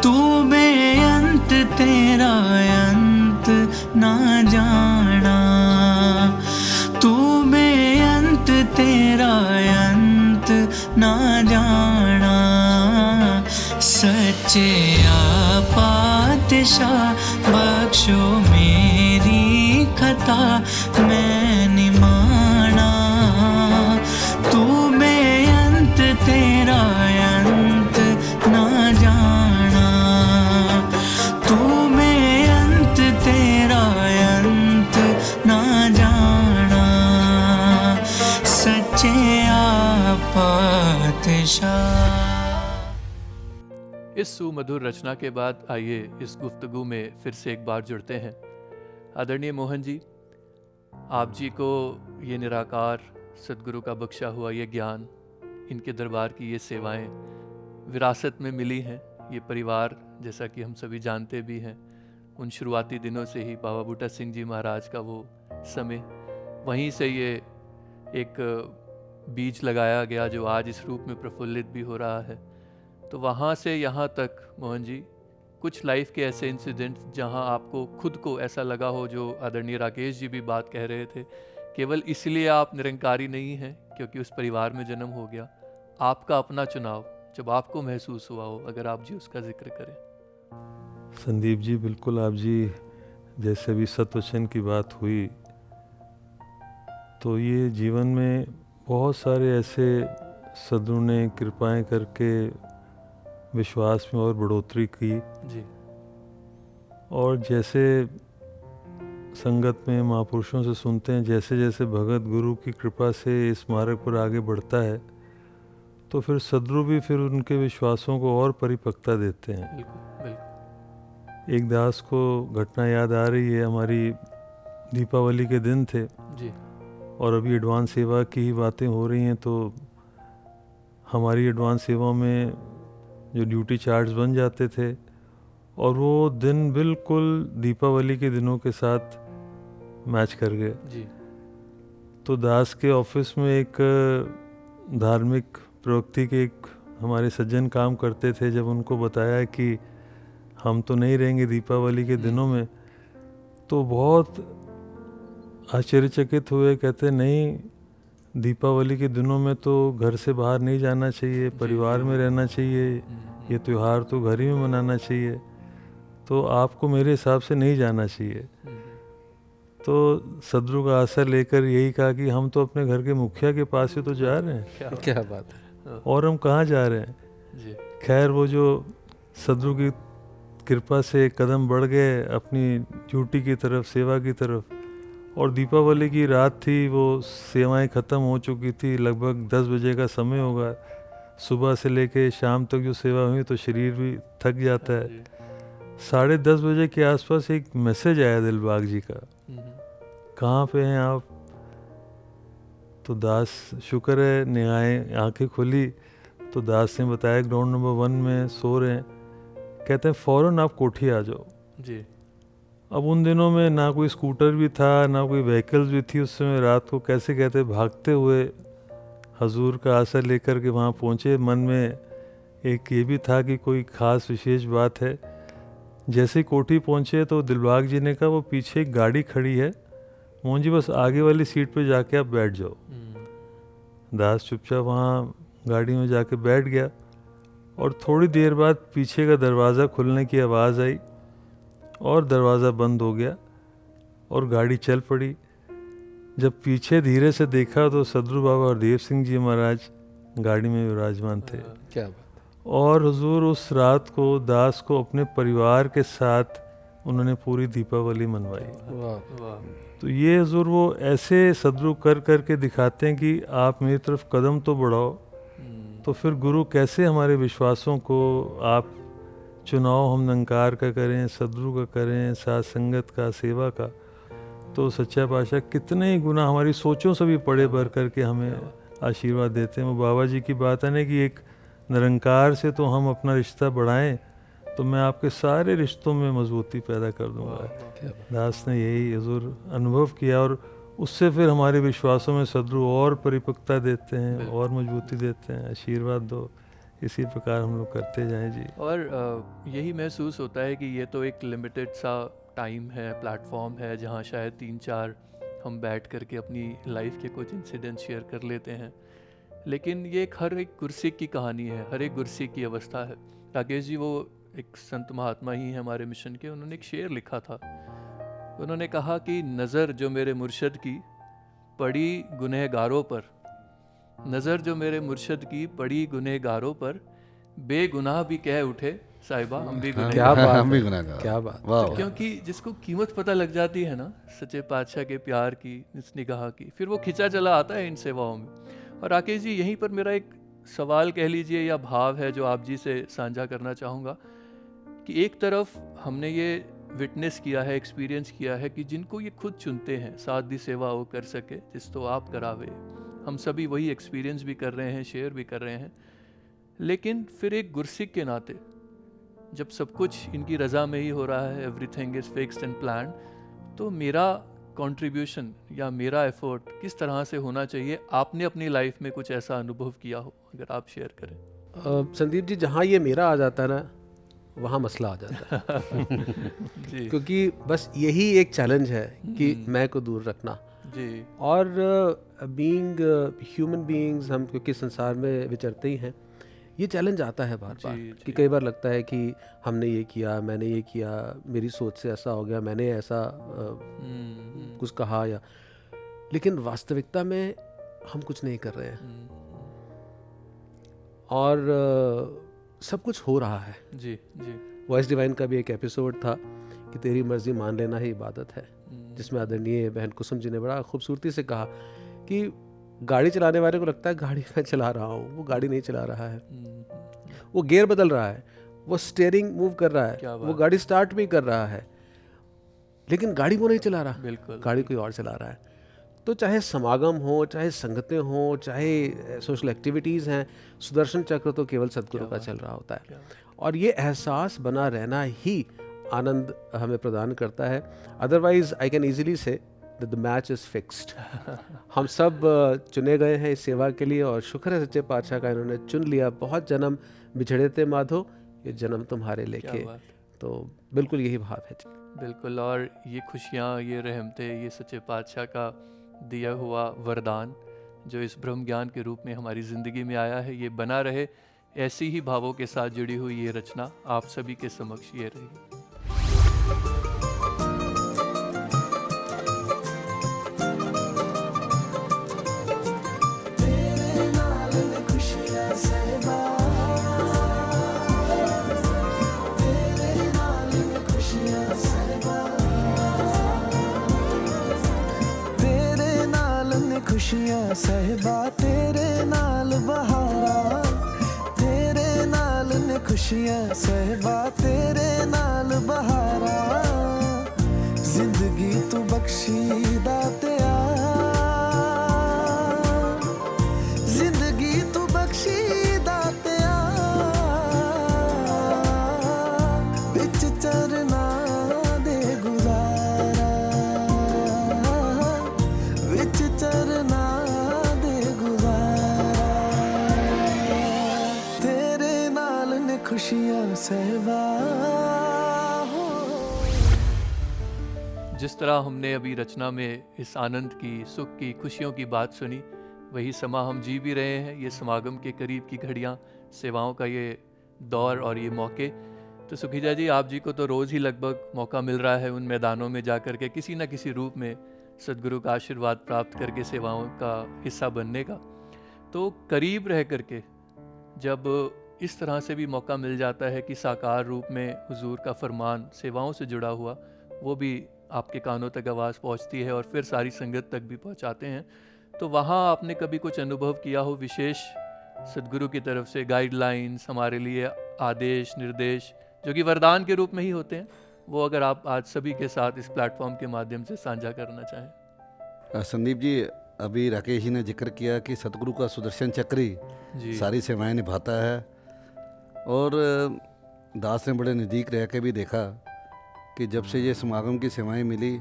तू बेअंत तेरा अंत ना जाना, तू बेअंत तेरा अंत ना जाना। सच्चे पातशाह बख्शो मेरी खता, मैं निमाना तू बेअंत तेरा अंत ना जाना, तू बेअंत तेरा अंत ना जाना। सच्चे पातशाह। इस सुमधुर रचना के बाद आइए इस गुफ्तगू में फिर से एक बार जुड़ते हैं। आदरणीय मोहन जी, आप जी को ये निराकार सदगुरु का बख्शा हुआ ये ज्ञान, इनके दरबार की ये सेवाएं विरासत में मिली हैं। ये परिवार, जैसा कि हम सभी जानते भी हैं, उन शुरुआती दिनों से ही बाबा बूटा सिंह जी महाराज का वो समय, वहीं से ये एक बीज लगाया गया जो आज इस रूप में प्रफुल्लित भी हो रहा है। तो वहाँ से यहाँ तक मोहन जी, कुछ लाइफ के ऐसे इंसिडेंट्स जहाँ आपको खुद को ऐसा लगा हो, जो आदरणीय राकेश जी भी बात कह रहे थे, केवल इसलिए आप निरंकारी नहीं हैं क्योंकि उस परिवार में जन्म हो गया, आपका अपना चुनाव जब आपको महसूस हुआ हो, अगर आप जी उसका जिक्र करें। संदीप जी, बिल्कुल आप जी जैसे भी सतवचन की बात हुई, तो ये जीवन में बहुत सारे ऐसे सदगुरु ने कृपाएं करके विश्वास में और बढ़ोतरी की जी। और जैसे संगत में महापुरुषों से सुनते हैं, जैसे जैसे भगत गुरु की कृपा से इस मार्ग पर आगे बढ़ता है, तो फिर सदगुरु भी फिर उनके विश्वासों को और परिपक्वता देते हैं। बिल्कुल बिल्कुल एक दास को घटना याद आ रही है, हमारी दीपावली के दिन थे जी। और अभी एडवांस सेवा की ही बातें हो रही हैं, तो हमारी एडवांस सेवा में जो ड्यूटी चार्ट्स बन जाते थे, और वो दिन बिल्कुल दीपावली के दिनों के साथ मैच कर गए जी। तो दास के ऑफिस में एक धार्मिक प्रवृत्ति के एक हमारे सज्जन काम करते थे। जब उनको बताया कि हम तो नहीं रहेंगे दीपावली के दिनों में, तो बहुत आश्चर्यचकित हुए। कहते नहीं, दीपावली के दिनों में तो घर से बाहर नहीं जाना चाहिए, परिवार में रहना चाहिए, ये त्यौहार तो घर ही में मनाना चाहिए, तो आपको मेरे हिसाब से नहीं जाना चाहिए। तो सदगुरु का आसर लेकर यही कहा कि हम तो अपने घर के मुखिया के पास ही तो जा रहे हैं, क्या बात है। और हम कहाँ जा रहे हैं। जी। खैर वो जो सदगुरु की कृपा से कदम बढ़ गए अपनी ड्यूटी की तरफ, सेवा की तरफ, और दीपावली की रात थी, वो सेवाएं ख़त्म हो चुकी थी, लगभग 10 बजे का समय होगा। सुबह से लेके शाम तक जो सेवा हुई तो शरीर भी थक जाता है। 10:30 बजे के आसपास एक मैसेज आया दिलबाग जी का, कहाँ पे हैं आप। तो दास, शुक्र है निगाहें आंखें खुली तो दास ने बताया ग्राउंड नंबर 1 में सो रहे हैं। कहते हैं फ़ौरन आप कोठी आ जाओ जी। अब उन दिनों में ना कोई स्कूटर भी था, ना कोई व्हीकल्स भी थी। उस समय रात को कैसे कहते भागते हुए हजूर का आसर लेकर के वहाँ पहुँचे। मन में एक ये भी था कि कोई ख़ास विशेष बात है। जैसे ही कोठी पहुँचे तो दिलबाग जी ने कहा वो पीछे एक गाड़ी खड़ी है मोहन जी, बस आगे वाली सीट पे जाके आप बैठ जाओ। दास चुपचाप वहाँ गाड़ी में जाके बैठ गया और थोड़ी देर बाद पीछे का दरवाज़ा खुलने की आवाज़ आई और दरवाज़ा बंद हो गया और गाड़ी चल पड़ी। जब पीछे धीरे से देखा तो सदगुरु बाबा और देव सिंह जी महाराज गाड़ी में विराजमान थे। क्या बात। और हुजूर उस रात को दास को अपने परिवार के साथ उन्होंने पूरी दीपावली मनवाई। वाह। तो ये हुजूर वो ऐसे सदगुरु कर कर के दिखाते हैं कि आप मेरी तरफ कदम तो बढ़ाओ। तो फिर गुरु कैसे हमारे विश्वासों को आप चुनाव हम निरंकार का करें, सदगुरु का करें, साथ संगत का, सेवा का, तो सच्चा पातशाह कितने ही गुना हमारी सोचों से भी पड़े बढ़ करके हमें आशीर्वाद देते हैं। वो बाबा जी की बात है ना कि एक निरंकार से तो हम अपना रिश्ता बढ़ाएं तो मैं आपके सारे रिश्तों में मजबूती पैदा कर दूंगा। दास ने यही हजूर अनुभव किया और उससे फिर हमारे विश्वासों में सदगुरु और परिपक्वता देते हैं और मजबूती देते हैं। आशीर्वाद दो, इसी प्रकार हम लोग करते जाएं जी। और यही महसूस होता है कि ये तो एक लिमिटेड सा टाइम है, प्लेटफॉर्म है, जहाँ शायद 3-4 हम बैठ करके अपनी लाइफ के कुछ इंसिडेंट शेयर कर लेते हैं, लेकिन ये हर एक गुरसिक की कहानी है, हर एक गुरसिक की अवस्था है। राकेश जी वो एक संत महात्मा ही हैं हमारे मिशन के, उन्होंने एक शेर लिखा था। उन्होंने कहा कि नज़र जो मेरे मुर्शद की पड़ी गुनहगारों पर, नज़र जो मेरे मुर्शद की पड़ी गुनहगारों पर, बेगुनाह भी कह उठे साहिबा हम भी क्या गुनहगार। बात हम भी है, गुनहगार। क्या बात। वाह तो क्योंकि जिसको कीमत पता लग जाती है ना सच्चे पातशाह के प्यार की, इस निगाह की, फिर वो खिंचा चला आता है इन सेवाओं में। और राकेश जी यहीं पर मेरा एक सवाल कह लीजिए या भाव है जो आप जी से साझा करना चाहूँगा कि एक तरफ हमने ये विटनेस किया है, एक्सपीरियंस किया है कि जिनको ये खुद चुनते हैं साथ दी सेवा वो कर सके जिस तो आप करावे, हम सभी वही एक्सपीरियंस भी कर रहे हैं, शेयर भी कर रहे हैं। लेकिन फिर एक गुरसिक के नाते जब सब कुछ इनकी रज़ा में ही हो रहा है, everything is fixed and plan, तो मेरा कंट्रीब्यूशन या मेरा एफर्ट किस तरह से होना चाहिए? आपने अपनी लाइफ में कुछ ऐसा अनुभव किया हो, अगर आप शेयर करें। संदीप जी, जहाँ ये मेरा आ जाता है ना वहाँ मसला आ जाता है जी क्योंकि बस यही एक चैलेंज है कि मैं को दूर रखना। जी और बीइंग ह्यूमन बीइंग्स, हम क्योंकि संसार में विचरते ही हैं, ये चैलेंज आता है बार बार कि कई बार लगता है कि हमने ये किया, मैंने ये किया, मेरी सोच से ऐसा हो गया, मैंने ऐसा कुछ कहा, या लेकिन वास्तविकता में हम कुछ नहीं कर रहे हैं और सब कुछ हो रहा है। जी जी वॉइस डिवाइन का भी एक एपिसोड था कि तेरी मर्जी मान लेना ही इबादत है, जिसमें आदरणीय बहन कुसुम जी ने बड़ा खूबसूरती से कहा कि गाड़ी चलाने वाले को लगता है गाड़ी मैं चला रहा हूँ, वो गाड़ी नहीं चला रहा है, वो गियर बदल रहा है, वो स्टीयरिंग मूव कर रहा है, वो गाड़ी स्टार्ट भी कर रहा है, लेकिन गाड़ी वो नहीं चला रहा, बिल्कुल गाड़ी कोई और चला रहा है। तो चाहे समागम हो, चाहे संगतें हो, चाहे सोशल एक्टिविटीज़ हैं, सुदर्शन चक्र तो केवल सदगुरु का चल रहा होता है। और ये एहसास बना रहना ही आनंद हमें प्रदान करता है। अदरवाइज आई कैन ईजिली से द मैच इज़ फिक्स्ड। हम सब चुने गए हैं इस सेवा के लिए और शुक्र है सच्चे पातशाह का, इन्होंने चुन लिया। बहुत जन्म बिछड़े थे माधो, ये जन्म तुम्हारे लेके। तो बिल्कुल यही भाव है। बिल्कुल, और ये खुशियाँ, ये रहमतें, ये सच्चे पातशाह का दिया हुआ वरदान जो इस ब्रह्म ज्ञान के रूप में हमारी ज़िंदगी में आया है, ये बना रहे। ऐसी ही भावों के साथ जुड़ी हुई ये रचना आप सभी के समक्ष ये रही। खुशियां सहबा तेरे नाल बहारा, तेरे नाल ने खुशियां सहबा तेरे नाल बहारा, जिंदगी तू बख्शी दातिया, जिंदगी तू बख्शी दातिया, बिच चरना दे गुजारा, बिच चरना खुशियां सहबा। जिस तरह हमने अभी रचना में इस आनंद की, सुख की, खुशियों की बात सुनी, वही समा हम जी भी रहे हैं। ये समागम के करीब की घड़ियाँ, सेवाओं का ये दौर और ये मौके। तो सुखीजा जी, आप जी को तो रोज़ ही लगभग मौका मिल रहा है उन मैदानों में जा कर के किसी न किसी रूप में सद्गुरु का आशीर्वाद प्राप्त करके सेवाओं का हिस्सा बनने का। तो करीब रह करके जब इस तरह से भी मौका मिल जाता है कि साकार रूप में हुजूर का फरमान सेवाओं से जुड़ा हुआ वो भी आपके कानों तक आवाज़ पहुंचती है और फिर सारी संगत तक भी पहुंचाते हैं, तो वहाँ आपने कभी कुछ अनुभव किया हो विशेष सद्गुरु की तरफ से गाइडलाइंस, हमारे लिए आदेश निर्देश जो कि वरदान के रूप में ही होते हैं, वो अगर आप आज सभी के साथ इस प्लेटफॉर्म के माध्यम से साझा करना चाहें। संदीप जी, अभी राकेश जी ने जिक्र किया कि सतगुरु का सुदर्शन चक्र ही जी सारी सेवाएं निभाता है, और दास ने बड़े नज़दीक रह के भी देखा कि जब से ये समागम की सेवाएं मिली,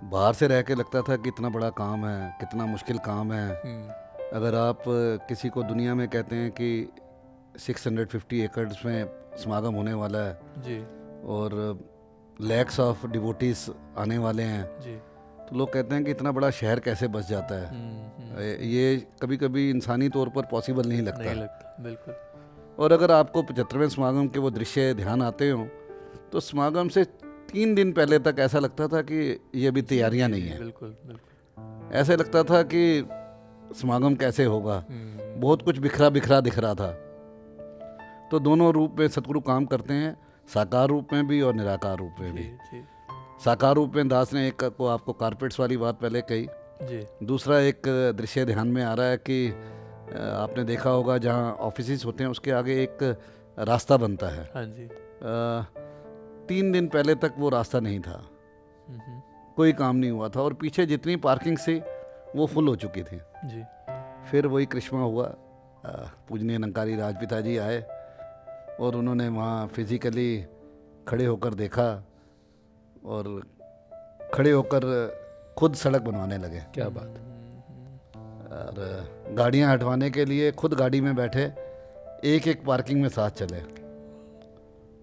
बाहर से रह के लगता था कि इतना बड़ा काम है, कितना मुश्किल काम है। अगर आप किसी को दुनिया में कहते हैं कि 650 एकड़्स में समागम होने वाला है जी और लैक्स ऑफ डिवोटीज आने वाले हैं, जी तो लोग कहते हैं कि इतना बड़ा शहर कैसे बस जाता है। ये कभी कभी इंसानी तौर पर पॉसिबल नहीं लगता। नहीं लगता, बिल्कुल। और अगर आपको 75वें समागम के वो दृश्य ध्यान आते हों, तो समागम से 3 दिन पहले तक ऐसा लगता था कि ये अभी तैयारियां नहीं हैं। बिल्कुल बिल्कुल। ऐसे लगता था कि समागम कैसे होगा, बहुत कुछ बिखरा बिखरा दिख रहा था। तो दोनों रूप में सतगुरु काम करते हैं, साकार रूप में भी और निराकार रूप में भी। जी साकार रूप में दास ने एक को आपको कारपेट्स वाली बात पहले कही। जी दूसरा एक दृश्य ध्यान में आ रहा है कि आपने देखा होगा जहाँ ऑफिसेस होते हैं उसके आगे एक रास्ता बनता है। हाँ जी। 3 दिन पहले तक वो रास्ता नहीं था, कोई काम नहीं हुआ था, और पीछे जितनी पार्किंग थी वो फुल हो चुकी थी। जी फिर वही करिश्मा हुआ, पूजनीय निरंकारी राजपिता जी आए और उन्होंने वहाँ फिजिकली खड़े होकर देखा और खड़े होकर खुद सड़क बनवाने लगे। क्या बात। और गाड़ियाँ हटवाने के लिए खुद गाड़ी में बैठे, एक एक पार्किंग में साथ चले।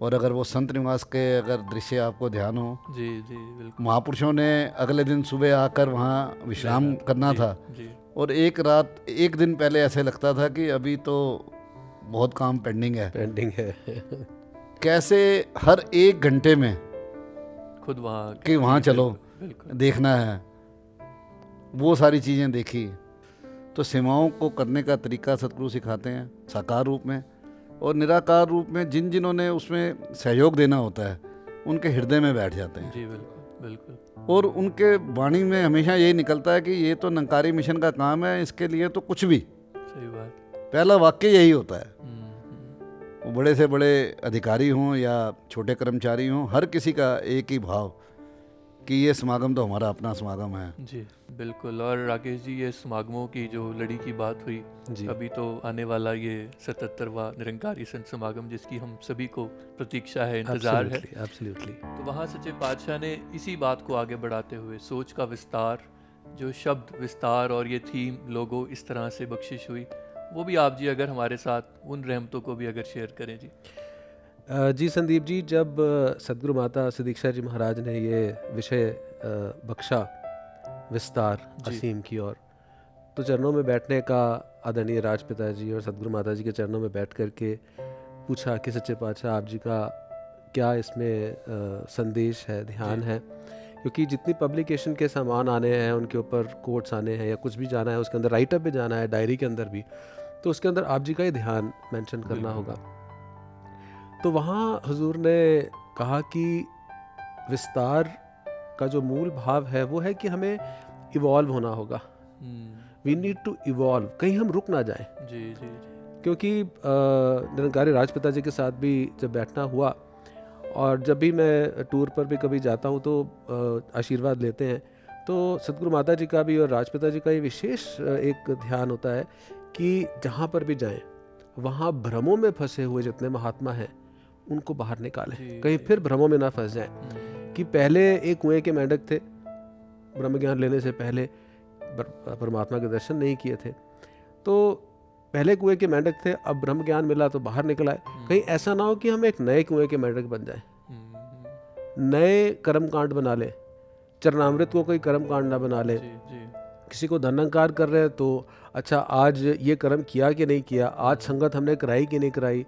और अगर वो संत निवास के अगर दृश्य आपको ध्यान हो, जी जी बिल्कुल। महापुरुषों ने अगले दिन सुबह आकर वहाँ विश्राम करना था, जी और एक रात एक दिन पहले ऐसे लगता था कि अभी तो बहुत काम पेंडिंग है। कैसे हर 1 घंटे में खुद वहाँ कि वहाँ चलो, बिल्कुल देखना है, वो सारी चीज़ें देखी। तो सेवाओं को करने का तरीका सतगुरु सिखाते हैं साकार रूप में, और निराकार रूप में जिन्होंने उसमें सहयोग देना होता है उनके हृदय में बैठ जाते हैं। जी बिल्कुल बिल्कुल। और उनके वाणी में हमेशा यही निकलता है कि ये तो निरंकारी मिशन का काम है, इसके लिए तो कुछ भी। सही बात। पहला वाक्य यही होता है। वो बड़े से बड़े अधिकारी हों या छोटे कर्मचारी हों, हर किसी का एक ही भाव कि ये समागम तो हमारा अपना समागम है। जी बिल्कुल। और राकेश जी, ये समागमों की जो लड़ी की बात हुई, जी। अभी तो आने वाला ये 77वां निरंकारी संत समागम, जिसकी हम सभी को प्रतीक्षा है, इंतजार है। एब्सोल्युटली। तो वहाँ सच्चे पातशाह ने इसी बात को आगे बढ़ाते हुए सोच का विस्तार, जो शब्द विस्तार और ये थीम लोगो इस तरह से बख्शिश हुई, वो भी आप जी अगर हमारे साथ उन रहमतों को भी अगर शेयर करें जी। जी संदीप जी, जब सदगुरु माता सुदीक्षा जी महाराज ने ये विषय बख्शा विस्तार असीम की ओर, तो चरणों में बैठने का आदरणीय राजपिता जी और सदगुरु माता जी के चरणों में बैठ करके पूछा कि सच्चे पातशाह आप जी का क्या इसमें संदेश है, ध्यान है, क्योंकि जितनी पब्लिकेशन के सामान आने हैं, उनके ऊपर कोट्स आने हैं या कुछ भी जाना है, उसके अंदर राइटअप भी जाना है, डायरी के अंदर भी, तो उसके अंदर आप जी का ही ध्यान मेंशन करना होगा। तो वहाँ हुजूर ने कहा कि विस्तार का जो मूल भाव है वो है कि हमें इवॉल्व होना होगा। वी नीड टू इवॉल्व, कहीं हम रुक ना जाएं। जी जी जी। क्योंकि निरंकारी राजपिता जी के साथ भी जब बैठना हुआ, और जब भी मैं टूर पर भी कभी जाता हूँ तो आशीर्वाद लेते हैं, तो सतगुरु माता जी का भी और राजपिता जी का ये विशेष एक ध्यान होता है कि जहाँ पर भी जाएं वहाँ भ्रमों में फंसे हुए जितने महात्मा हैं उनको बाहर निकालें, कहीं फिर भ्रमों में ना फंस जाएं। कि पहले एक कुएं के मेंढक थे, ब्रह्म ज्ञान लेने से पहले परमात्मा के दर्शन नहीं किए थे, तो पहले कुएं के मेंढक थे, अब ब्रह्म ज्ञान मिला तो बाहर निकल आए। कहीं ऐसा ना हो कि हम एक नए कुएं के मेंढक बन जाएं, नए कर्मकांड बना ले, चरणामृत को कोई कर्मकांड ना बना ले। किसी को धनांकार कर रहे हैं तो अच्छा आज ये कर्म किया कि नहीं किया, आज संगत हमने कराई कि नहीं कराई।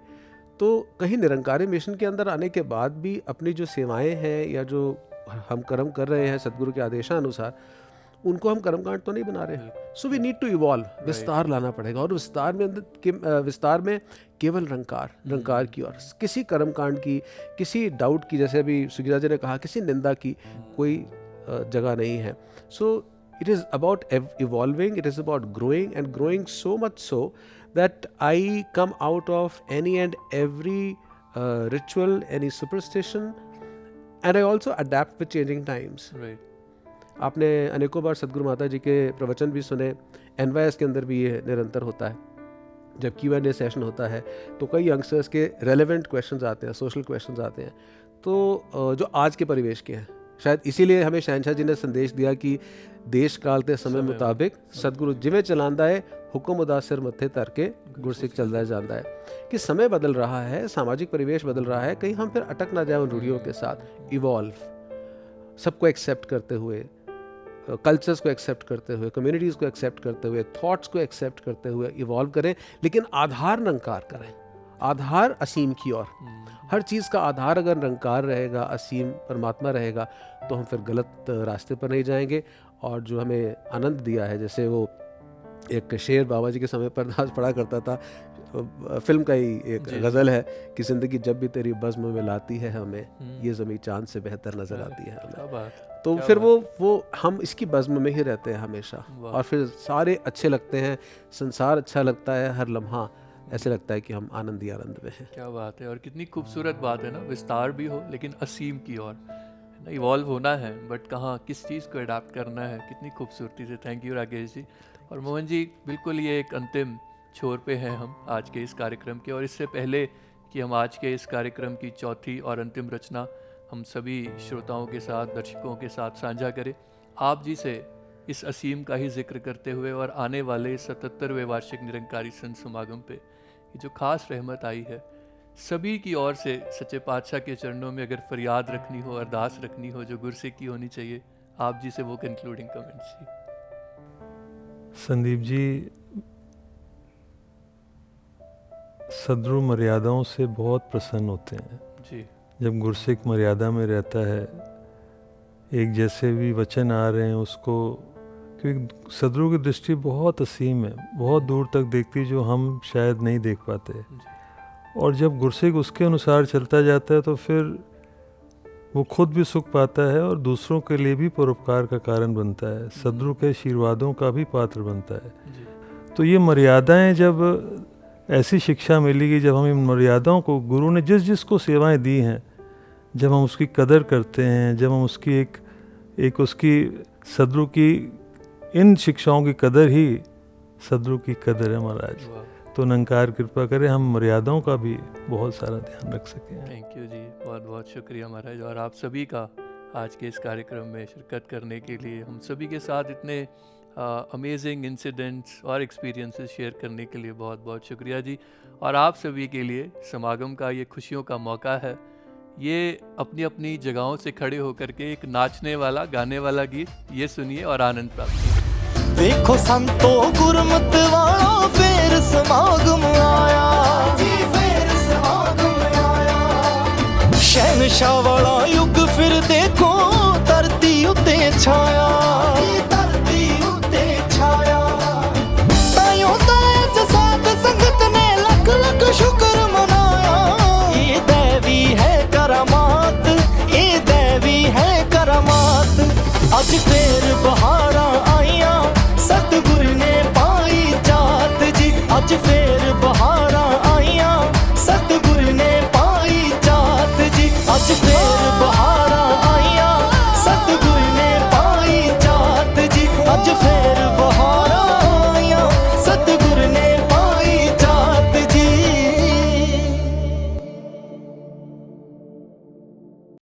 तो कहीं निरंकारी मिशन के अंदर आने के बाद भी अपनी जो सेवाएं हैं या जो हम कर्म कर रहे हैं सदगुरु के आदेशानुसार, उनको हम कर्मकांड तो नहीं बना रहे। So we need to evolve, विस्तार लाना पड़ेगा। और विस्तार में केवल निरंकार की और किसी कर्मकांड की, किसी डाउट की, जैसे अभी सुगीता जी ने कहा, किसी निंदा की कोई जगह नहीं है। सो it is about evolving, it is about growing, and growing so much so that I come out of any and every ritual, any superstition, and I also adapt with changing times. Right. आपने अनेकों बार सदगुरु माता जी के प्रवचन भी सुने, NYS के अंदर भी ये निरंतर होता है। जब Q&A सेशन होता है तो कई यंगस्टर्स के रेलेवेंट क्वेश्चंस आते हैं, सोशल क्वेश्चंस आते हैं, तो जो आज के परिवेश के हैं। शायद इसीलिए हमें शहनशाह जी ने संदेश दिया कि देश काल ते समय मुताबिक सतगुरु जिवें चलांदा है, हुक्म उदा सिर मत्थे धर के गुरसिख चलदा जांदा है। कि समय बदल रहा है, सामाजिक परिवेश बदल रहा है, कहीं हम फिर अटक ना जाए उन रूढ़ियों के साथ। इवॉल्व, सबको एक्सेप्ट करते हुए, कल्चर्स को एक्सेप्ट करते हुए, कम्युनिटीज़ को एक्सेप्ट करते हुए, थॉट्स को एक्सेप्ट करते हुए इवॉल्व करें, लेकिन आधार निरंकार करें, आधार असीम की ओर। हर चीज़ का आधार अगर निरंकार रहेगा, असीम परमात्मा रहेगा, तो हम फिर गलत रास्ते पर नहीं जाएंगे। और जो हमें आनंद दिया है, जैसे वो एक शेर बाबा जी के समय पर दास पढ़ा करता था, फिल्म का ही एक गज़ल है कि ज़िंदगी जब भी तेरी बज़्म में लाती है हमें, ये ज़मीं चांद से बेहतर नज़र आती है हमें। तो फिर वो हम इसकी बज़्म में ही रहते हैं हमेशा, और फिर सारे अच्छे लगते हैं, संसार अच्छा लगता है, हर लम्हा ऐसे लगता है कि हम आनंद ही आनंद में हैं। क्या बात है, और कितनी खूबसूरत बात है ना, विस्तार भी हो लेकिन असीम की ओर इवॉल्व होना है, बट कहाँ किस चीज़ को अडाप्ट करना है, कितनी खूबसूरती से। Thank you Rakesh ji. और मोहन जी, बिल्कुल ये एक अंतिम छोर पे हैं हम आज के इस कार्यक्रम के, और इससे पहले कि हम आज के इस कार्यक्रम की चौथी और अंतिम रचना हम सभी श्रोताओं के साथ, दर्शकों के साथ साझा करें, आप जी से इस असीम का ही जिक्र करते हुए और आने वाले 77वें वार्षिक निरंकारी संत समागम पे ये जो खास रहमत आई है, सभी की ओर से सच्चे पातशाह के चरणों में अगर फरियाद रखनी हो, अरदास रखनी हो जो गुरसिख की होनी चाहिए, आप जी से वो कंक्लूडिंग कमेंट्स जी। संदीप जी, सदगुरु मर्यादाओं से बहुत प्रसन्न होते हैं जी। जब गुरसिख मर्यादा में रहता है, एक जैसे भी वचन आ रहे हैं उसको, क्योंकि सदगुरु की दृष्टि बहुत असीम है, बहुत दूर तक देखती, जो हम शायद नहीं देख पाते। और जब गुरसिख उसके अनुसार चलता जाता है तो फिर वो खुद भी सुख पाता है और दूसरों के लिए भी परोपकार का कारण बनता है, सदगुरु के आशीर्वादों का भी पात्र बनता है। तो ये मर्यादाएं, जब ऐसी शिक्षा मिलेगी, जब हम इन मर्यादाओं को, गुरु ने जिस जिस को सेवाएं दी हैं, जब हम उसकी कदर करते हैं, जब हम उसकी एक उसकी सदगुरु की इन शिक्षाओं की कदर ही सदगुरु की कदर है महाराज। तो निरंकार कृपा करे हम मर्यादाओं का भी बहुत सारा ध्यान रख सकें। थैंक यू जी, बहुत बहुत शुक्रिया महाराज, और आप सभी का आज के इस कार्यक्रम में शिरकत करने के लिए, हम सभी के साथ इतने अमेजिंग इंसिडेंट्स और एक्सपीरियंसेस शेयर करने के लिए बहुत बहुत शुक्रिया जी। और आप सभी के लिए समागम का ये खुशियों का मौका है, ये अपनी अपनी जगहों से खड़े होकर के एक नाचने वाला, गाने वाला गीत ये सुनिए और आनंद प्राप्त कीजिए। देखो संतो गुरमत वाला फेर समागम आया जी, फेर समागम आया। शहनशाह वाला युग फिर देखो धरती उते छाया, धरती उते छाया। तायों ताज साध संगत ने लख लख शुक्र मनाया। ये दैवी है करामात, ये दैवी है करामात। अज फेर बहारा आईया, सतगुर ने पाई जात जी। अज फेर